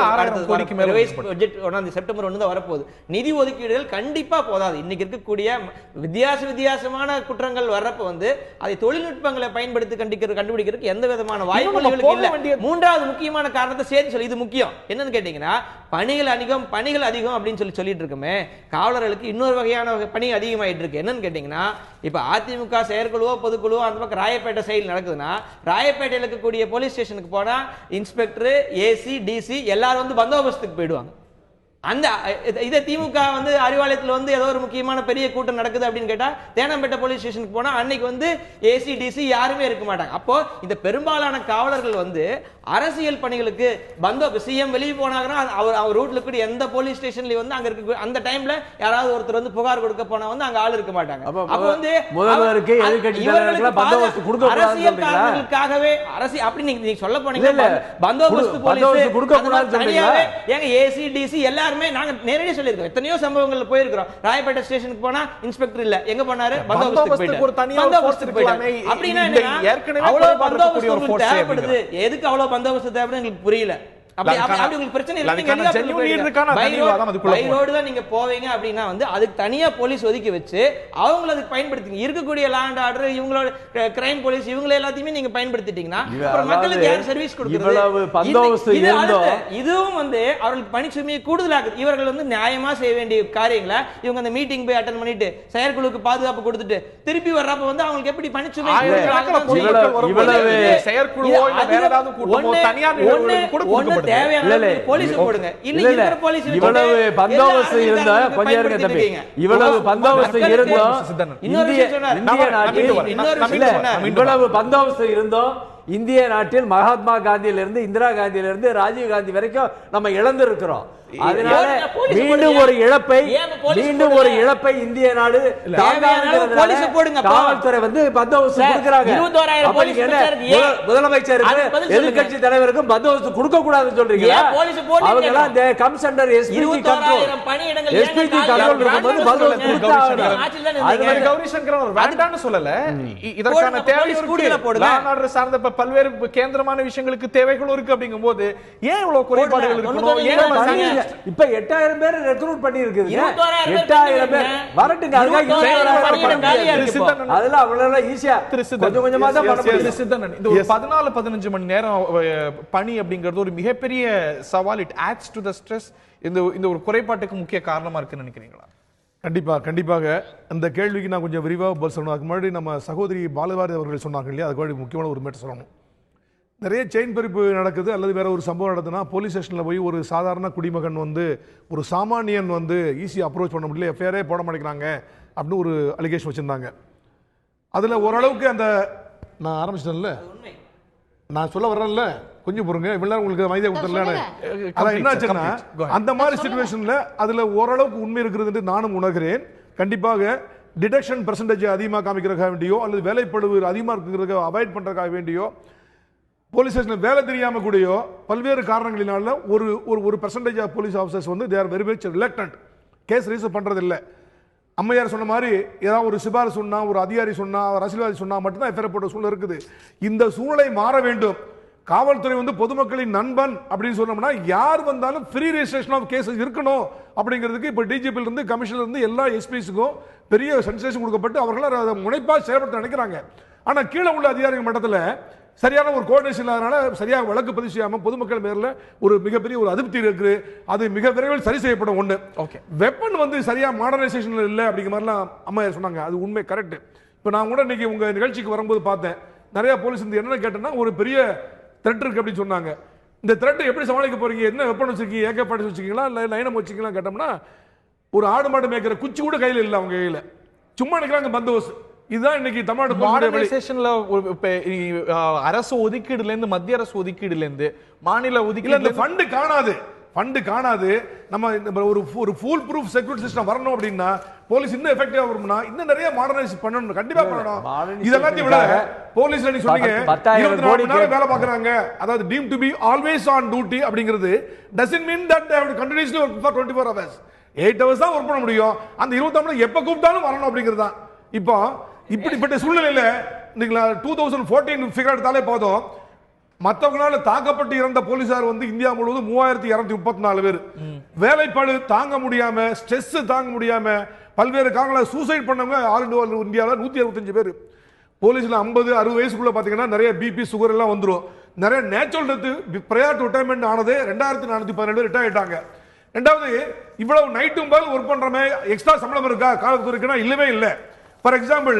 செப்டம்பர் 1 தான் வரப்போகுது. நிதி ஒதுக்கீடுகள் கண்டிப்பா போதாது. இன்னைக்கு இருக்கக்கூடிய வித்தியாசமான குற்றங்கள் வர்றப்ப வந்து அதை தொழில்நுட்பங்களை பயன்படுத்தி கண்டுபிடிக்கிறதுக்கு எந்த விதமான வாய்ப்புகளும் இல்லை. மூன்றாவது முக்கியமான காரணத்தை சேர்த்து சொல்லி, இது முக்கியம் என்னன்னு கேட்டீங்கன்னா, பணிகள் அதிகம் அப்படின்னு சொல்லிட்டு இருக்கோமே, காவலர்களுக்கு இன்னொரு வகையான பணி அதிகமாயிட்டு இருக்கு. என்னன்னு கேட்டீங்கன்னா, இப்ப அதிமுக செயற்குழுவோ பொதுக்குழுவோ அந்த பக்கம் ராயப்பேட்டை செயல் நடக்குதுன்னா, ராயப்பேட்டையில் இருக்கக்கூடிய போலீஸ் ஸ்டேஷனுக்கு போனா இன்ஸ்பெக்டர், ஏசி, டிசி எல்லாரும் வந்து பந்தோபஸ்துக்கு போயிடுவாங்க. அந்த இதை திமுக வந்து அறிவாலயத்தில் வந்து ஏதோ ஒரு முக்கியமான பெரிய கூட்டம் நடக்குது அப்படின்னு கேட்டா, தேனாம்பேட்டை போலீஸ் ஸ்டேஷனுக்கு போனா அன்னைக்கு வந்து ஏசி, டிசி யாருமே இருக்க மாட்டாங்க. அப்போ இந்த பெரும்பாலான காவலர்கள் வந்து அரசியல் பணிகளுக்கு சிஎம் வெளியே போனாங்கன்னா அவர் ரூட்ல கூட எந்த போலீஸ் ஸ்டேஷன்ல வந்து அங்க இருக்க அந்த டைம்ல யாராவது ஒருத்தர் வந்து புகார் கொடுக்க போனா வந்து அங்க ஆள் இருக்க மாட்டாங்க. அப்ப வந்து முதல்வருக்கு எதிர்க்கட்சி தலைவர்களுக்கு பந்தோபஸ்து கொடுக்க கூடாதுன்னு அரசியலுக்காகவே அப்படி நீங்க சொல்ல போனீங்க, பந்தோபஸ்து போலீஸ் கொடுக்க கூடாதுன்னு சொல்றீங்க. ஏங்க ஏசி, டிசி எல்லாரும் நாங்க நேரடியா சொல்லிருக்கோம். எத்தனையோ சம்பவங்கள்ல போயிருக்கிறோம். ராயப்பேட்டை ஸ்டேஷனுக்கு போனா இன்ஸ்பெக்டர் இல்ல, எங்க போனாரு? பந்தோபஸ்துக்கு ஒரு தனியா போஸ்ட் போயிட்டாங்க. அப்படினா ஏற்கனவே அவ்வளவு பந்தோபஸ்து தேவைப்படுது. எதுக்கு அவ்வளவு பந்தோபஸ்து தேவைன்னு எனக்கு புரியல. உங்களுக்கு பிரச்சனை நீங்க போவீங்க அப்படின்னா வந்து அதுக்கு தனியா போலீஸ் ஒதுக்கி வச்சு அவங்களை அதுக்கு பயன்படுத்திங்க. இருக்கக்கூடிய லாண்ட் ஆர்டர், இவங்களோட கிரைம் போலீஸ், இவங்க எல்லாத்தையுமே நீங்க பயன்படுத்திட்டீங்கன்னா மக்களுக்கு யார் சர்வீஸ் கொடுக்கிறது? இதுவும் வந்து அவர்களுக்கு பணிச்சுமையை கூடுதலாக்குது. இவர்கள் வந்து நியாயமா செய்ய வேண்டிய காரியங்களை இவங்க அந்த மீட்டிங் போய் அட்டன் பண்ணிட்டு செயற்குழுக்கு பாதுகாப்பு கொடுத்துட்டு திருப்பி வர்றப்ப வந்து அவங்களுக்கு எப்படி பணிச்சுமை இந்திய நாட்டில் மகாத்மா காந்தியிலிருந்து இந்திரா காந்தியிலிருந்து ராஜீவ் காந்தி வரைக்கும் நம்ம இழந்திருக்கிறோம். அதனால மீண்டும் ஒரு இழப்பை இந்திய நாடு காவல்துறை வந்து பந்தோபஸ்து கொடுக்கிறாங்க. முதலமைச்சர் எதிர்கட்சி தலைவருக்கும் பந்தோபஸ்து கொடுக்க கூடாதுன்னு சொல்றீங்க. அவங்க எல்லாம் கம்ஸ் அண்டர் எஸ்பிஜி கண்ட்ரோல் இருக்கும்போது பந்தோபஸ்து கொடுத்தாங்க. அது கௌரி சங்கர் அவர் வேண்டாம்னு சொல்லல. இதற்கான தேவை சார்ந்த பல்வேறு கேந்திரமான விஷயங்களுக்கு தேவைகளும் இருக்கு. அப்படிங்கும்போது ஏன் இவ்வளவு குறைபாடுகள் இருக்கணும்? இப்ப 8,000 பேர் ரெக்ரூட் பண்ணி இருக்குது. 8,000 பேர் வரட்டுங்க. அதெல்லாம் அவ்வளவு ஈஸியா கொஞ்சம் கொஞ்சமா தான் பண்ண முடியும். இந்த ஒரு 14-15 மணி நேரம் பணி அப்படிங்கிறது ஒரு மிகப்பெரிய சவால். It adds to the stress. இந்த ஒரு குறைபாட்டுக்கு முக்கிய காரணமா இருக்குன்னு நினைக்கிறீங்களா? கண்டிப்பாக அந்த கேள்விக்கு நான் கொஞ்சம் விரிவாக பதில் சொல்லணும். அதுக்கு முன்னாடி நம்ம சகோதரி பாலபாரதி அவர்கள் சொன்னாங்க இல்லையா, அதுக்கு முக்கியமான ஒரு மேட்டர் சொல்லணும். நிறைய செயின் பறிப்பு நடக்குது அல்லது வேற ஒரு சம்பவம் நடக்குதுன்னா போலீஸ் ஸ்டேஷனில் போய் ஒரு சாதாரண குடிமகன் வந்து ஒரு சாமானியன் வந்து ஈஸியாக அப்ரோச் பண்ண முடியல, எஃப்ஐஆரே போட மாட்டேங்கிறாங்க அப்படின்னு ஒரு அலிகேஷன் வச்சுருந்தாங்க. அதில் ஓரளவுக்கு அந்த நான் ஆரம்பிச்சிட்டேன்ல, நான் சொல்ல வரேன்ல, கொஞ்சம் பொறுங்க, இவ்வளோ உங்களுக்கு மைதா கொடுத்தல. அதான் என்னாச்சுன்னா அந்த மாதிரி சிச்சுவேஷனில் அதில் ஓரளவுக்கு உண்மை இருக்கிறது நானும் உணர்கிறேன். கண்டிப்பாக டிடக்ஷன் பெர்சன்டேஜ் அதிகமாக காமிக்கிறதுக்காக வேண்டியோ அல்லது வேலைப்படுவு அதிகமாக இருக்கிறதுக்காக அவாய்ட் பண்ணுறதுக்காக வேண்டியோ போலீஸ் ஸ்டேஷனில் வேலை தெரியாமல் கூடயோ பல்வேறு காரணங்களினால ஒரு பெர்சன்டேஜ் ஆஃப் போலீஸ் ஆஃபீஸர்ஸ் வந்து they are very much reluctant case register பண்ணுறது இல்லை. அம்மையார் சொன்ன மாதிரி ஏதாவது ஒரு சிபாரிசு சொன்னா, ஒரு அதிகாரி சொன்னா, ஒரு அரசியல்வாதி சொன்னா மட்டும்தான் எஃப்ஐஆர் போட்ட சூழ்நிலை இருக்குது. இந்த சூழ்நிலை மாற வேண்டும். காவல்துறை வந்து பொதுமக்களின் நண்பன் அப்படின்னு சொன்னோம்னா யார் வந்தாலும் ஃப்ரீ ரெஜிஸ்ட்ரேஷன் ஆஃப் கேசஸ் இருக்கணும் அப்படிங்கிறதுக்கு இப்போ டிஜிபியில் இருந்து கமிஷனர் இருந்து எல்லா எஸ்பிஸுக்கும் பெரிய சென்சேஷன் கொடுக்கப்பட்டு அவர்கள் அதை முனைப்பாக செயல்படுத்த நினைக்கிறாங்க. ஆனால் கீழே உள்ள அதிகாரிகள் மட்டத்தில் சரியான ஒரு கோஆர்டினேஷன் இல்லாதனால சரியாக வழக்கு பதிவு செய்யாமல் பொதுமக்கள் பேரில் ஒரு மிகப்பெரிய ஒரு அதிருப்தி இருக்குது. அது மிக விரைவில் சரி செய்யப்படும் ஒன்று. ஓகே, வெப்பன் வந்து சரியாக மாடர்னைசேஷன் இல்லை அப்படிங்கிற மாதிரிலாம் அம்மையார் சொன்னாங்க. அது உண்மை, கரெக்ட். இப்போ நான் கூட இன்னைக்கு உங்கள் நிகழ்ச்சிக்கு வரும்போது பார்த்தேன், நிறைய போலீஸ் வந்து என்னென்ன கேட்டேன்னா ஒரு பெரிய த்ரெட் இருக்கு அப்படின்னு சொன்னாங்க. இந்த த்ரெட் எப்படி சமாளிக்க போறீங்க, என்ன வெப்பன் வச்சிருக்கீங்க, ஏகப்பாடு வச்சிருக்கீங்களா இல்லை லைனம் வச்சிருக்கீங்களா கேட்டோம்னா ஒரு ஆடு மாடு மேய்க்கிற குச்சி கூட கையில் இல்லை அவங்க கையில், சும்மா நிற்கிறாங்க பந்தோபஸ்து. இதுதான் இன்னைக்கு தமிழ்நாடு மாடர்னைசேஷன்ல அரசு ஒதுக்கீடுல இருந்து மத்திய அரசு ஒதுக்கீடுல இருந்து மாநில ஒதுக்கீடுல ஃபண்ட் காணாது. ஃபண்ட் காணாது. நம்ம ஒரு ஃபுல் ப்ரூஃப் செக்யூரிட்டி சிஸ்டம் வரணும் அப்படின்னா போலீஸ் இன்னும் எஃபெக்டிவா வரும்னா இன்னும் நிறைய மாடர்னைஸ் பண்ணணும், கண்டிப்பா பண்ணணும். இதெல்லாம் விட போலீஸ்ல நீ சொன்னீங்க 24 மணி நேரம் வேலை பார்க்கறாங்க, அதாவது deemed to be always on duty அப்படிங்கிறது doesn't mean that they have to continuously work for 24 hours. 8 hours தான் ஒர்க் பண்ண முடியும். அந்த 24 மணி நேரம் எப்ப கூப்பிட்டாலும் வரணும் அப்படிங்கிறது தான். இப்போ இப்படிப்பட்ட சூழ்நிலையில நீங்க 2014 ஃபிகர் எடுத்தாலே போதும், மற்றவங்களால தாக்கப்பட்டு இறந்த போலீசார் வந்து இந்தியா முழுவதும் 3234 பேர். வேலைப்பாடு தாங்க முடியாம, ஸ்ட்ரெஸ் தாங்க முடியாம பல்வேறு காரணங்களால சூசைட் பண்ணவங்க ஆல் இந்தியாவில் 165 பேர். போலீஸ்ல 50-60 வயசுக்குள்ள பாத்தீங்கன்னா நிறைய பிபி சுகர் எல்லாம் வந்துடும். நிறைய natural death prior to retirement ஆனது 2417 பேர் ரிட்டையர் ஆயிட்டாங்க. ரெண்டாவது இவ்வளவு நைட்டும் பகல் ஒர்க் பண்றமே எக்ஸ்ட்ரா சம்பளம் இருக்கா காவல்துறைக்குன்னா இல்லவே இல்லை. ஃபார் எக்ஸாம்பிள்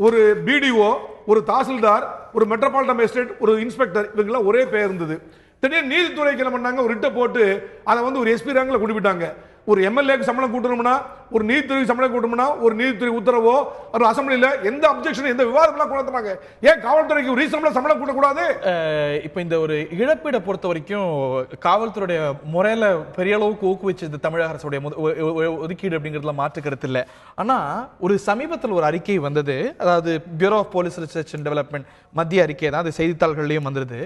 ஒரு பிடிஓ, ஒரு தாசில்தார், ஒரு மெட்ரோபாலிட்டன் மேஜிஸ்ட்ரேட், ஒரு இன்ஸ்பெக்டர் இவங்கெல்லாம் ஒரே பேர் இருந்தது. திடீர்னு நீதித்துறைக்கு என்ன பண்ணாங்க, ஒரு ரிட்டை போட்டு அதை வந்து ஒரு எஸ்பி ரேங்க்ல கொண்டு போயிட்டாங்க. ஒரு எம்எல்ஏக்கு சம்பளம் கூட்டணும்னா, ஒரு நீதித்துறைக்கு சம்பளம் கூட்டணும்னா, ஒரு நீதித்துறை உத்தரவோ ஒரு அசம்பிளில எந்த அப்ஜெக்ஷன் எந்த விவாதம்லாம் கொண்டு வந்தாங்க. ஏன் காவல்துறைக்கு ரீசனபிளா சம்பளம் கூட்டக்கூடாது? இப்போ இந்த ஒரு இழப்பீடை பொறுத்த வரைக்கும் காவல்துறையுடைய முறையில பெரிய அளவுக்கு ஊக்குவிச்சது தமிழக அரசுடைய ஒதுக்கீடு அப்படிங்கிறதுல மாற்று கருத்து இல்லை. ஆனா ஒரு சமீபத்தில் ஒரு அறிக்கை வந்தது, அதாவது bureau of police research and development மத்திய அறிக்கை தான், அது செய்தித்தாள்கள்லயும் வந்தது.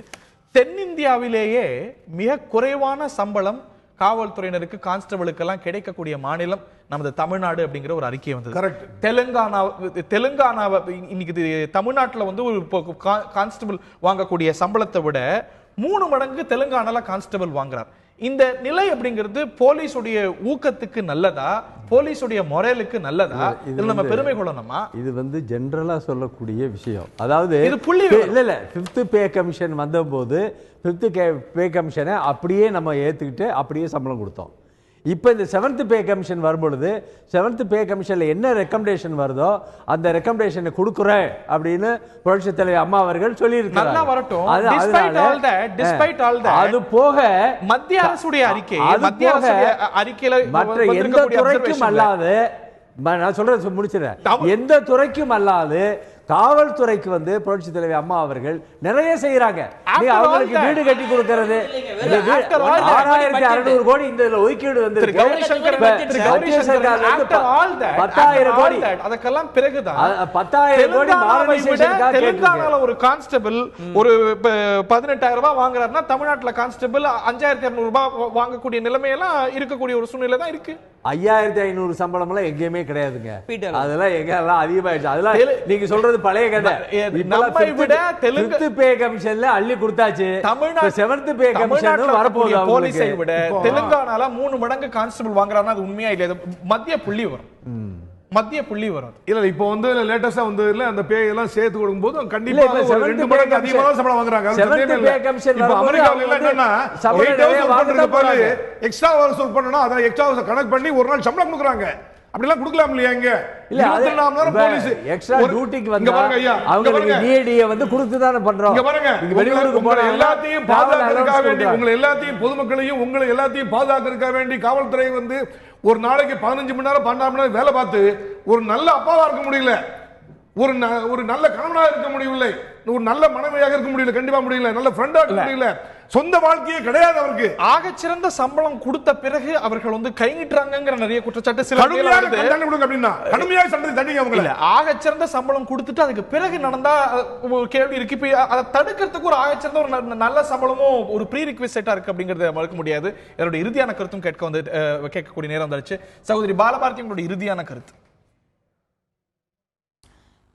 தென்னிந்தியாவிலேயே மிக குறைவான சம்பளம் காவல்துறையினருக்கு கான்ஸ்டபிளுக்கெல்லாம் கிடைக்கக்கூடிய மாநிலம் நமது தமிழ்நாடு அப்படிங்கிற ஒரு அறிக்கை வந்தது. கரெக்ட். தெலுங்கானாவை இன்னைக்கு தமிழ்நாட்டில் வந்து ஒரு கான்ஸ்டபிள் வாங்கக்கூடிய சம்பளத்தை விட 3 மடங்கு தெலுங்கானால கான்ஸ்டபிள் வாங்குறார். இந்த நிலை அப்படிங்கிறது போலீஸுடைய ஊக்கத்துக்கு நல்லதா, போலீஸுடைய மொரலுக்கு நல்லதா, இதுல நம்ம பெருமை கொள்ளணுமா? இது வந்து ஜெனரலா சொல்லக்கூடிய விஷயம். அதாவது இது புள்ளி இல்ல 5th பே கமிஷன் வந்தபோது 5th பே கமிஷனை அப்படியே நம்ம ஏத்துக்கிட்டு அப்படியே சம்பளம் கொடுத்தோம். இப்போ இந்த 7th பே கமிஷன் வரும்பொழுது 7th பே கமிஷன்ல என்ன ரெக்கமெண்டேஷன் வருதோ அந்த ரெக்கமெண்டேஷனை கொடுக்குறேன் அப்படின்னு புரட்சி தலைவர் அம்மா அவர்கள் சொல்லியிருக்காங்க. நல்லா வரட்டும். Despite all that, அது போக மத்திய அரசுடைய அறிக்கை, மத்திய அரசுடைய அறிக்கையில மற்ற எந்த துறைக்கும் அல்லாது, நான் சொல்றது முடிச்சிடறேன், எந்த துறைக்கும் அல்லாது காவல்துறைக்கு வந்து புரட்சி தலைவர் அம்மா அவர்கள் நிறைய செய்யறாங்க. அவங்களுக்கு வீடு கட்டி கொடுக்கிறது 6600 கோடி இந்த ஒதுக்கீடு வந்து 10,000 கோடி, அதற்கெல்லாம் பிறகுதான் 10,000 கோடி தெலுங்கானால ஒரு கான்ஸ்டபிள் ஒரு 18,000 ரூபாய் வாங்குறாருன்னா தமிழ்நாட்டுல கான்ஸ்டபிள் 5,200 ரூபாய் வாங்கக்கூடிய நிலைமையெல்லாம் இருக்கக்கூடிய ஒரு சூழ்நிலை தான் இருக்கு. 5,500 சம்பளம் எல்லாம் எங்கேயுமே கிடையாதுங்க. அதெல்லாம் எங்கெல்லாம் அதிகமாயிடுச்சு. அதெல்லாம் நீங்க சொல்றது பழைய கதை. நம்மை விட தெலுங்கு பே கமிஷன்ல அள்ளி கொடுத்தாச்சு. தமிழ்நாடு 7th பே கமிஷன் வரப்போகுது. போலீஸை விட தெலுங்கானால 3 மடங்கு கான்ஸ்டபிள் வாங்குறாருன்னா அது உண்மையா இல்ல? மத்திய புள்ளி வரும். இல்ல இப்போ வந்து லேட்டஸ்டா வந்து இல்ல அந்த பே எல்லாம் சேர்த்து கொடுக்கும்போது கண்டிப்பா 2 மடங்கு அதிகமா சம்பளம் வாங்குறாங்க. இப்போ அமெரிக்கால என்னன்னா 8 ஹவர்ஸ் பண்றது போல எக்ஸ்ட்ரா ஹவர்ஸ் வர்க் பண்ணனும், அத எக்ஸ்ட்ரா ஹவர்ஸ் கனெக்ட் பண்ணி ஒரு நாள் சம்பளம் கொடுக்குறாங்க. அப்படிலாம் கொடுக்கலாம் இல்லையா? இங்க இல்ல 24 மணி நேரம் போலீஸ் எக்ஸ்ட்ரா டியூட்டிக்கு வந்து அவங்களுக்கு டிஏடியை வந்து கொடுத்து தான பண்றோம். இங்க பாருங்க, வெளியூருக்கு போற எல்லாத்தையும் பாதுகாக்கிறதுக்காக வேண்டி, உங்களை எல்லாத்தையும் பொதுமக்களையும் உங்களை எல்லாத்தையும் பாதுகாக்கிறதுக்காக வேண்டி காவல்துறை வந்து ஒரு நாளைக்கு 15 மணி நேரம் 12 மணி நேரம் வேலை பார்த்து ஒரு நல்ல அப்பாவா இருக்க முடியல, ஒரு நல்ல கணவனாக இருக்க முடியவில்லை, ஒரு நல்ல மனைவியாக இருக்க முடியல, கண்டிப்பா முடியல, நல்ல ஃப்ரெண்டா இருக்க முடியல, சொந்த வாழ்க்கையே கிடையாது அவருக்கு. ஆகச்சிறந்த சம்பளம் கொடுத்த பிறகு அவர்கள் வந்து கையிட்டுறாங்கங்கிற நிறைய குற்றச்சாட்டு சில கடுமையாக தண்டிங்க அவங்க இல்ல. ஆகச்சிறந்த சம்பளம் கொடுத்துட்டு அதுக்கு பிறகு நடந்தா ஒரு கேள்வி இருக்கு. இப்ப அதை தடுக்கிறதுக்கு ஒரு ஆகச்சிறந்த ஒரு நல்ல சம்பளமும் ஒரு ப்ரீ ரிக்வெஸ்டா இருக்கு அப்படிங்கறத மறுக்க முடியாது. என்னோட இறுதியான கருத்தும் கேட்கக்கூடிய நேரம் வந்துருச்சு. சகோதரி பாலபாரதி, உங்களுடைய இறுதியான கருத்து?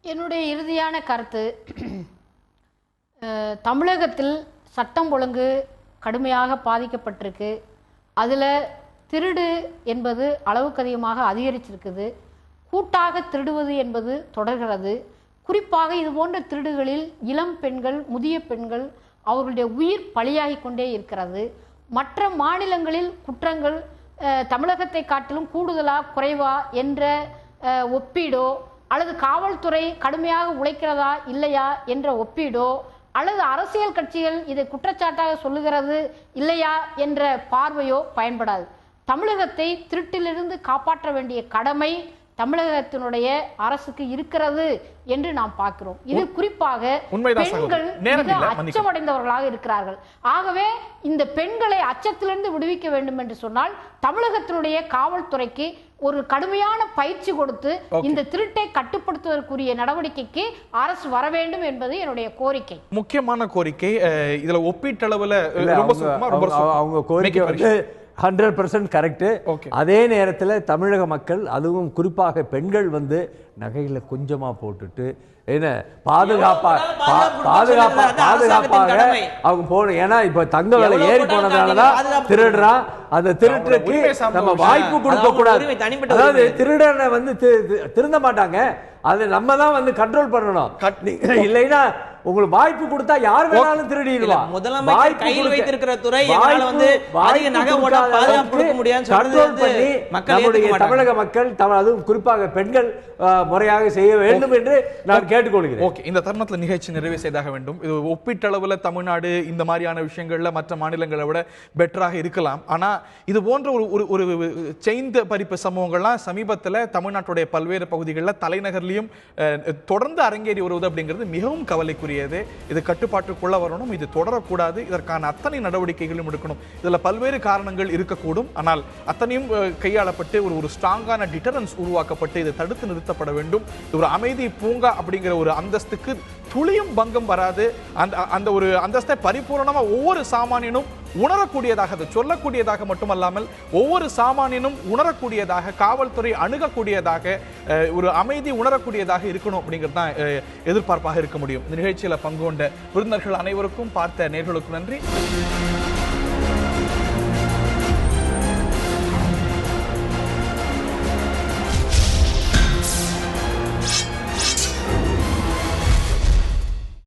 என்னுடைய இறுதியான கருத்து, தமிழகத்தில் சட்டம் ஒழுங்கு கடுமையாக பாதிக்கப்பட்டிருக்கு. அதில் திருடு என்பது அளவுக்கு அதிகமாக அதிகரிச்சிருக்குது. கூட்டாக திருடுவது என்பது தொடர்கிறது. குறிப்பாக இது போன்ற திருடுகளில் இளம் பெண்கள், முதிய பெண்கள் அவர்களுடைய உயிர் பலியாகி கொண்டே இருக்கிறது. மற்ற மாநிலங்களில் குற்றங்கள் தமிழகத்தை காட்டிலும் கூடுதலா குறைவா என்ற ஒப்பீடோ, அல்லது காவல்துறை கடுமையாக உழைக்கிறதா இல்லையா என்ற ஒப்பீடோ, அல்லது அரசியல் கட்சிகள் இதை குற்றச்சாட்டாக சொல்லுகிறது இல்லையா என்ற பார்வையோ பயன்படாது. தமிழகத்தை திருட்டிலிருந்து காப்பாற்ற வேண்டிய கடமை தமிழகத்தினுடைய அரசுக்கு இருக்கிறது என்று நாம் பார்க்கிறோம். இது குறிப்பாக பெண்கள் மிக அச்சமடைந்தவர்களாக இருக்கிறார்கள். ஆகவே இந்த பெண்களை அச்சத்திலிருந்து விடுவிக்க வேண்டும் என்று சொன்னால் தமிழகத்தினுடைய காவல்துறைக்கு ஒரு கடுமையான பயிற்சி கொடுத்து இந்த திருட்டை கட்டுப்படுத்துவதற்குரிய நடவடிக்கைக்கு அரசு வர வேண்டும் என்பது என்னுடைய கோரிக்கை. முக்கியமான கோரிக்கை. இதுல ஒப்பீட்டளவுல அவங்க கோரிக்கை வந்து 100% கரெக்டு. அதே நேரத்தில் தமிழக மக்கள், அதுவும் குறிப்பாக பெண்கள் வந்து நகைகளை கொஞ்சமாக போட்டுட்டு என்ன பாதுகாப்பாக அவங்க போகணும். ஏன்னா இப்ப தங்க விலை ஏறி போனதாலதான் திருடுறான். அந்த திருட்டுக்கு நம்ம வாய்ப்பு கொடுக்க கூடாது. அதாவது திருடனை வந்து திருந்த மாட்டாங்க, அதை நம்ம தான் வந்து கண்ட்ரோல் பண்ணணும். இல்லைன்னா உங்களுக்கு வாய்ப்பு கொடுத்தா யார் வேணாலும் திருடிடுவா. முதலமைச்சர் கையில் வைத்திருக்கிற துறை வந்து அதிக நகை ஓட பாதுகாப்பு கொடுக்க முடியாது கண்ட்ரோல் பண்ணி நம்முடைய தமிழக மக்கள், அதுவும் குறிப்பாக பெண்கள் முறையாக செய்ய வேண்டும் என்று நான் கேட்டுக்கொள்கிறேன். ஓகே, இந்த தருணத்தில் நிகழ்ச்சி நிறைவு செய்தாக வேண்டும். இது ஒப்பீட்டளவில் தமிழ்நாடு இந்த மாதிரியான விஷயங்கள்ல மற்ற மாநிலங்களை விட பெட்டராக இருக்கலாம். ஆனா இது போன்ற ஒரு செயின் பறிப்பு சம்பவங்கள்லாம் சமீபத்தில் தமிழ்நாட்டுடைய பல்வேறு பகுதிகளில் தலைநகர்லையும் தொடர்ந்து அரங்கேறி வருவது அப்படிங்கிறது மிகவும் கவலைக்குரியது. இது கட்டுப்பாட்டுக்குள்ள வரணும், இது தொடரக்கூடாது. இதற்கான அத்தனை நடவடிக்கைகளும் எடுக்கணும். இதுல பல்வேறு காரணங்கள் இருக்கக்கூடும், ஆனால் அத்தனையும் கையாளப்பட்டு ஒரு ஸ்ட்ராங்கான டிட்டரன்ஸ் உருவாக்கப்பட்டு இதை தடுத்து நிறுத்தப்பட வேண்டும். ஒரு அமைதி பூங்கா அப்படிங்கிற ஒரு அந்தஸ்துக்கு துளியும் பங்கம் வராது. அந்த ஒரு அந்தஸ்தை பரிபூர்ணமா ஒவ்வொரு சாமானியனும் உணரக்கூடியதாக, அதை சொல்லக்கூடியதாக மட்டுமல்லாமல் ஒவ்வொரு சாமானியனும் உணரக்கூடியதாக, காவல்துறை அணுகக்கூடியதாக, ஒரு அமைதி உணரக்கூடியதாக இருக்கணும் அப்படிங்கிறது தான் எதிர்பார்ப்பாக இருக்க முடியும். இந்த நிகழ்ச்சியில் பங்கு கொண்ட விருந்தினர்கள் அனைவருக்கும், பார்த்த நேயர்களுக்கும் நன்றி.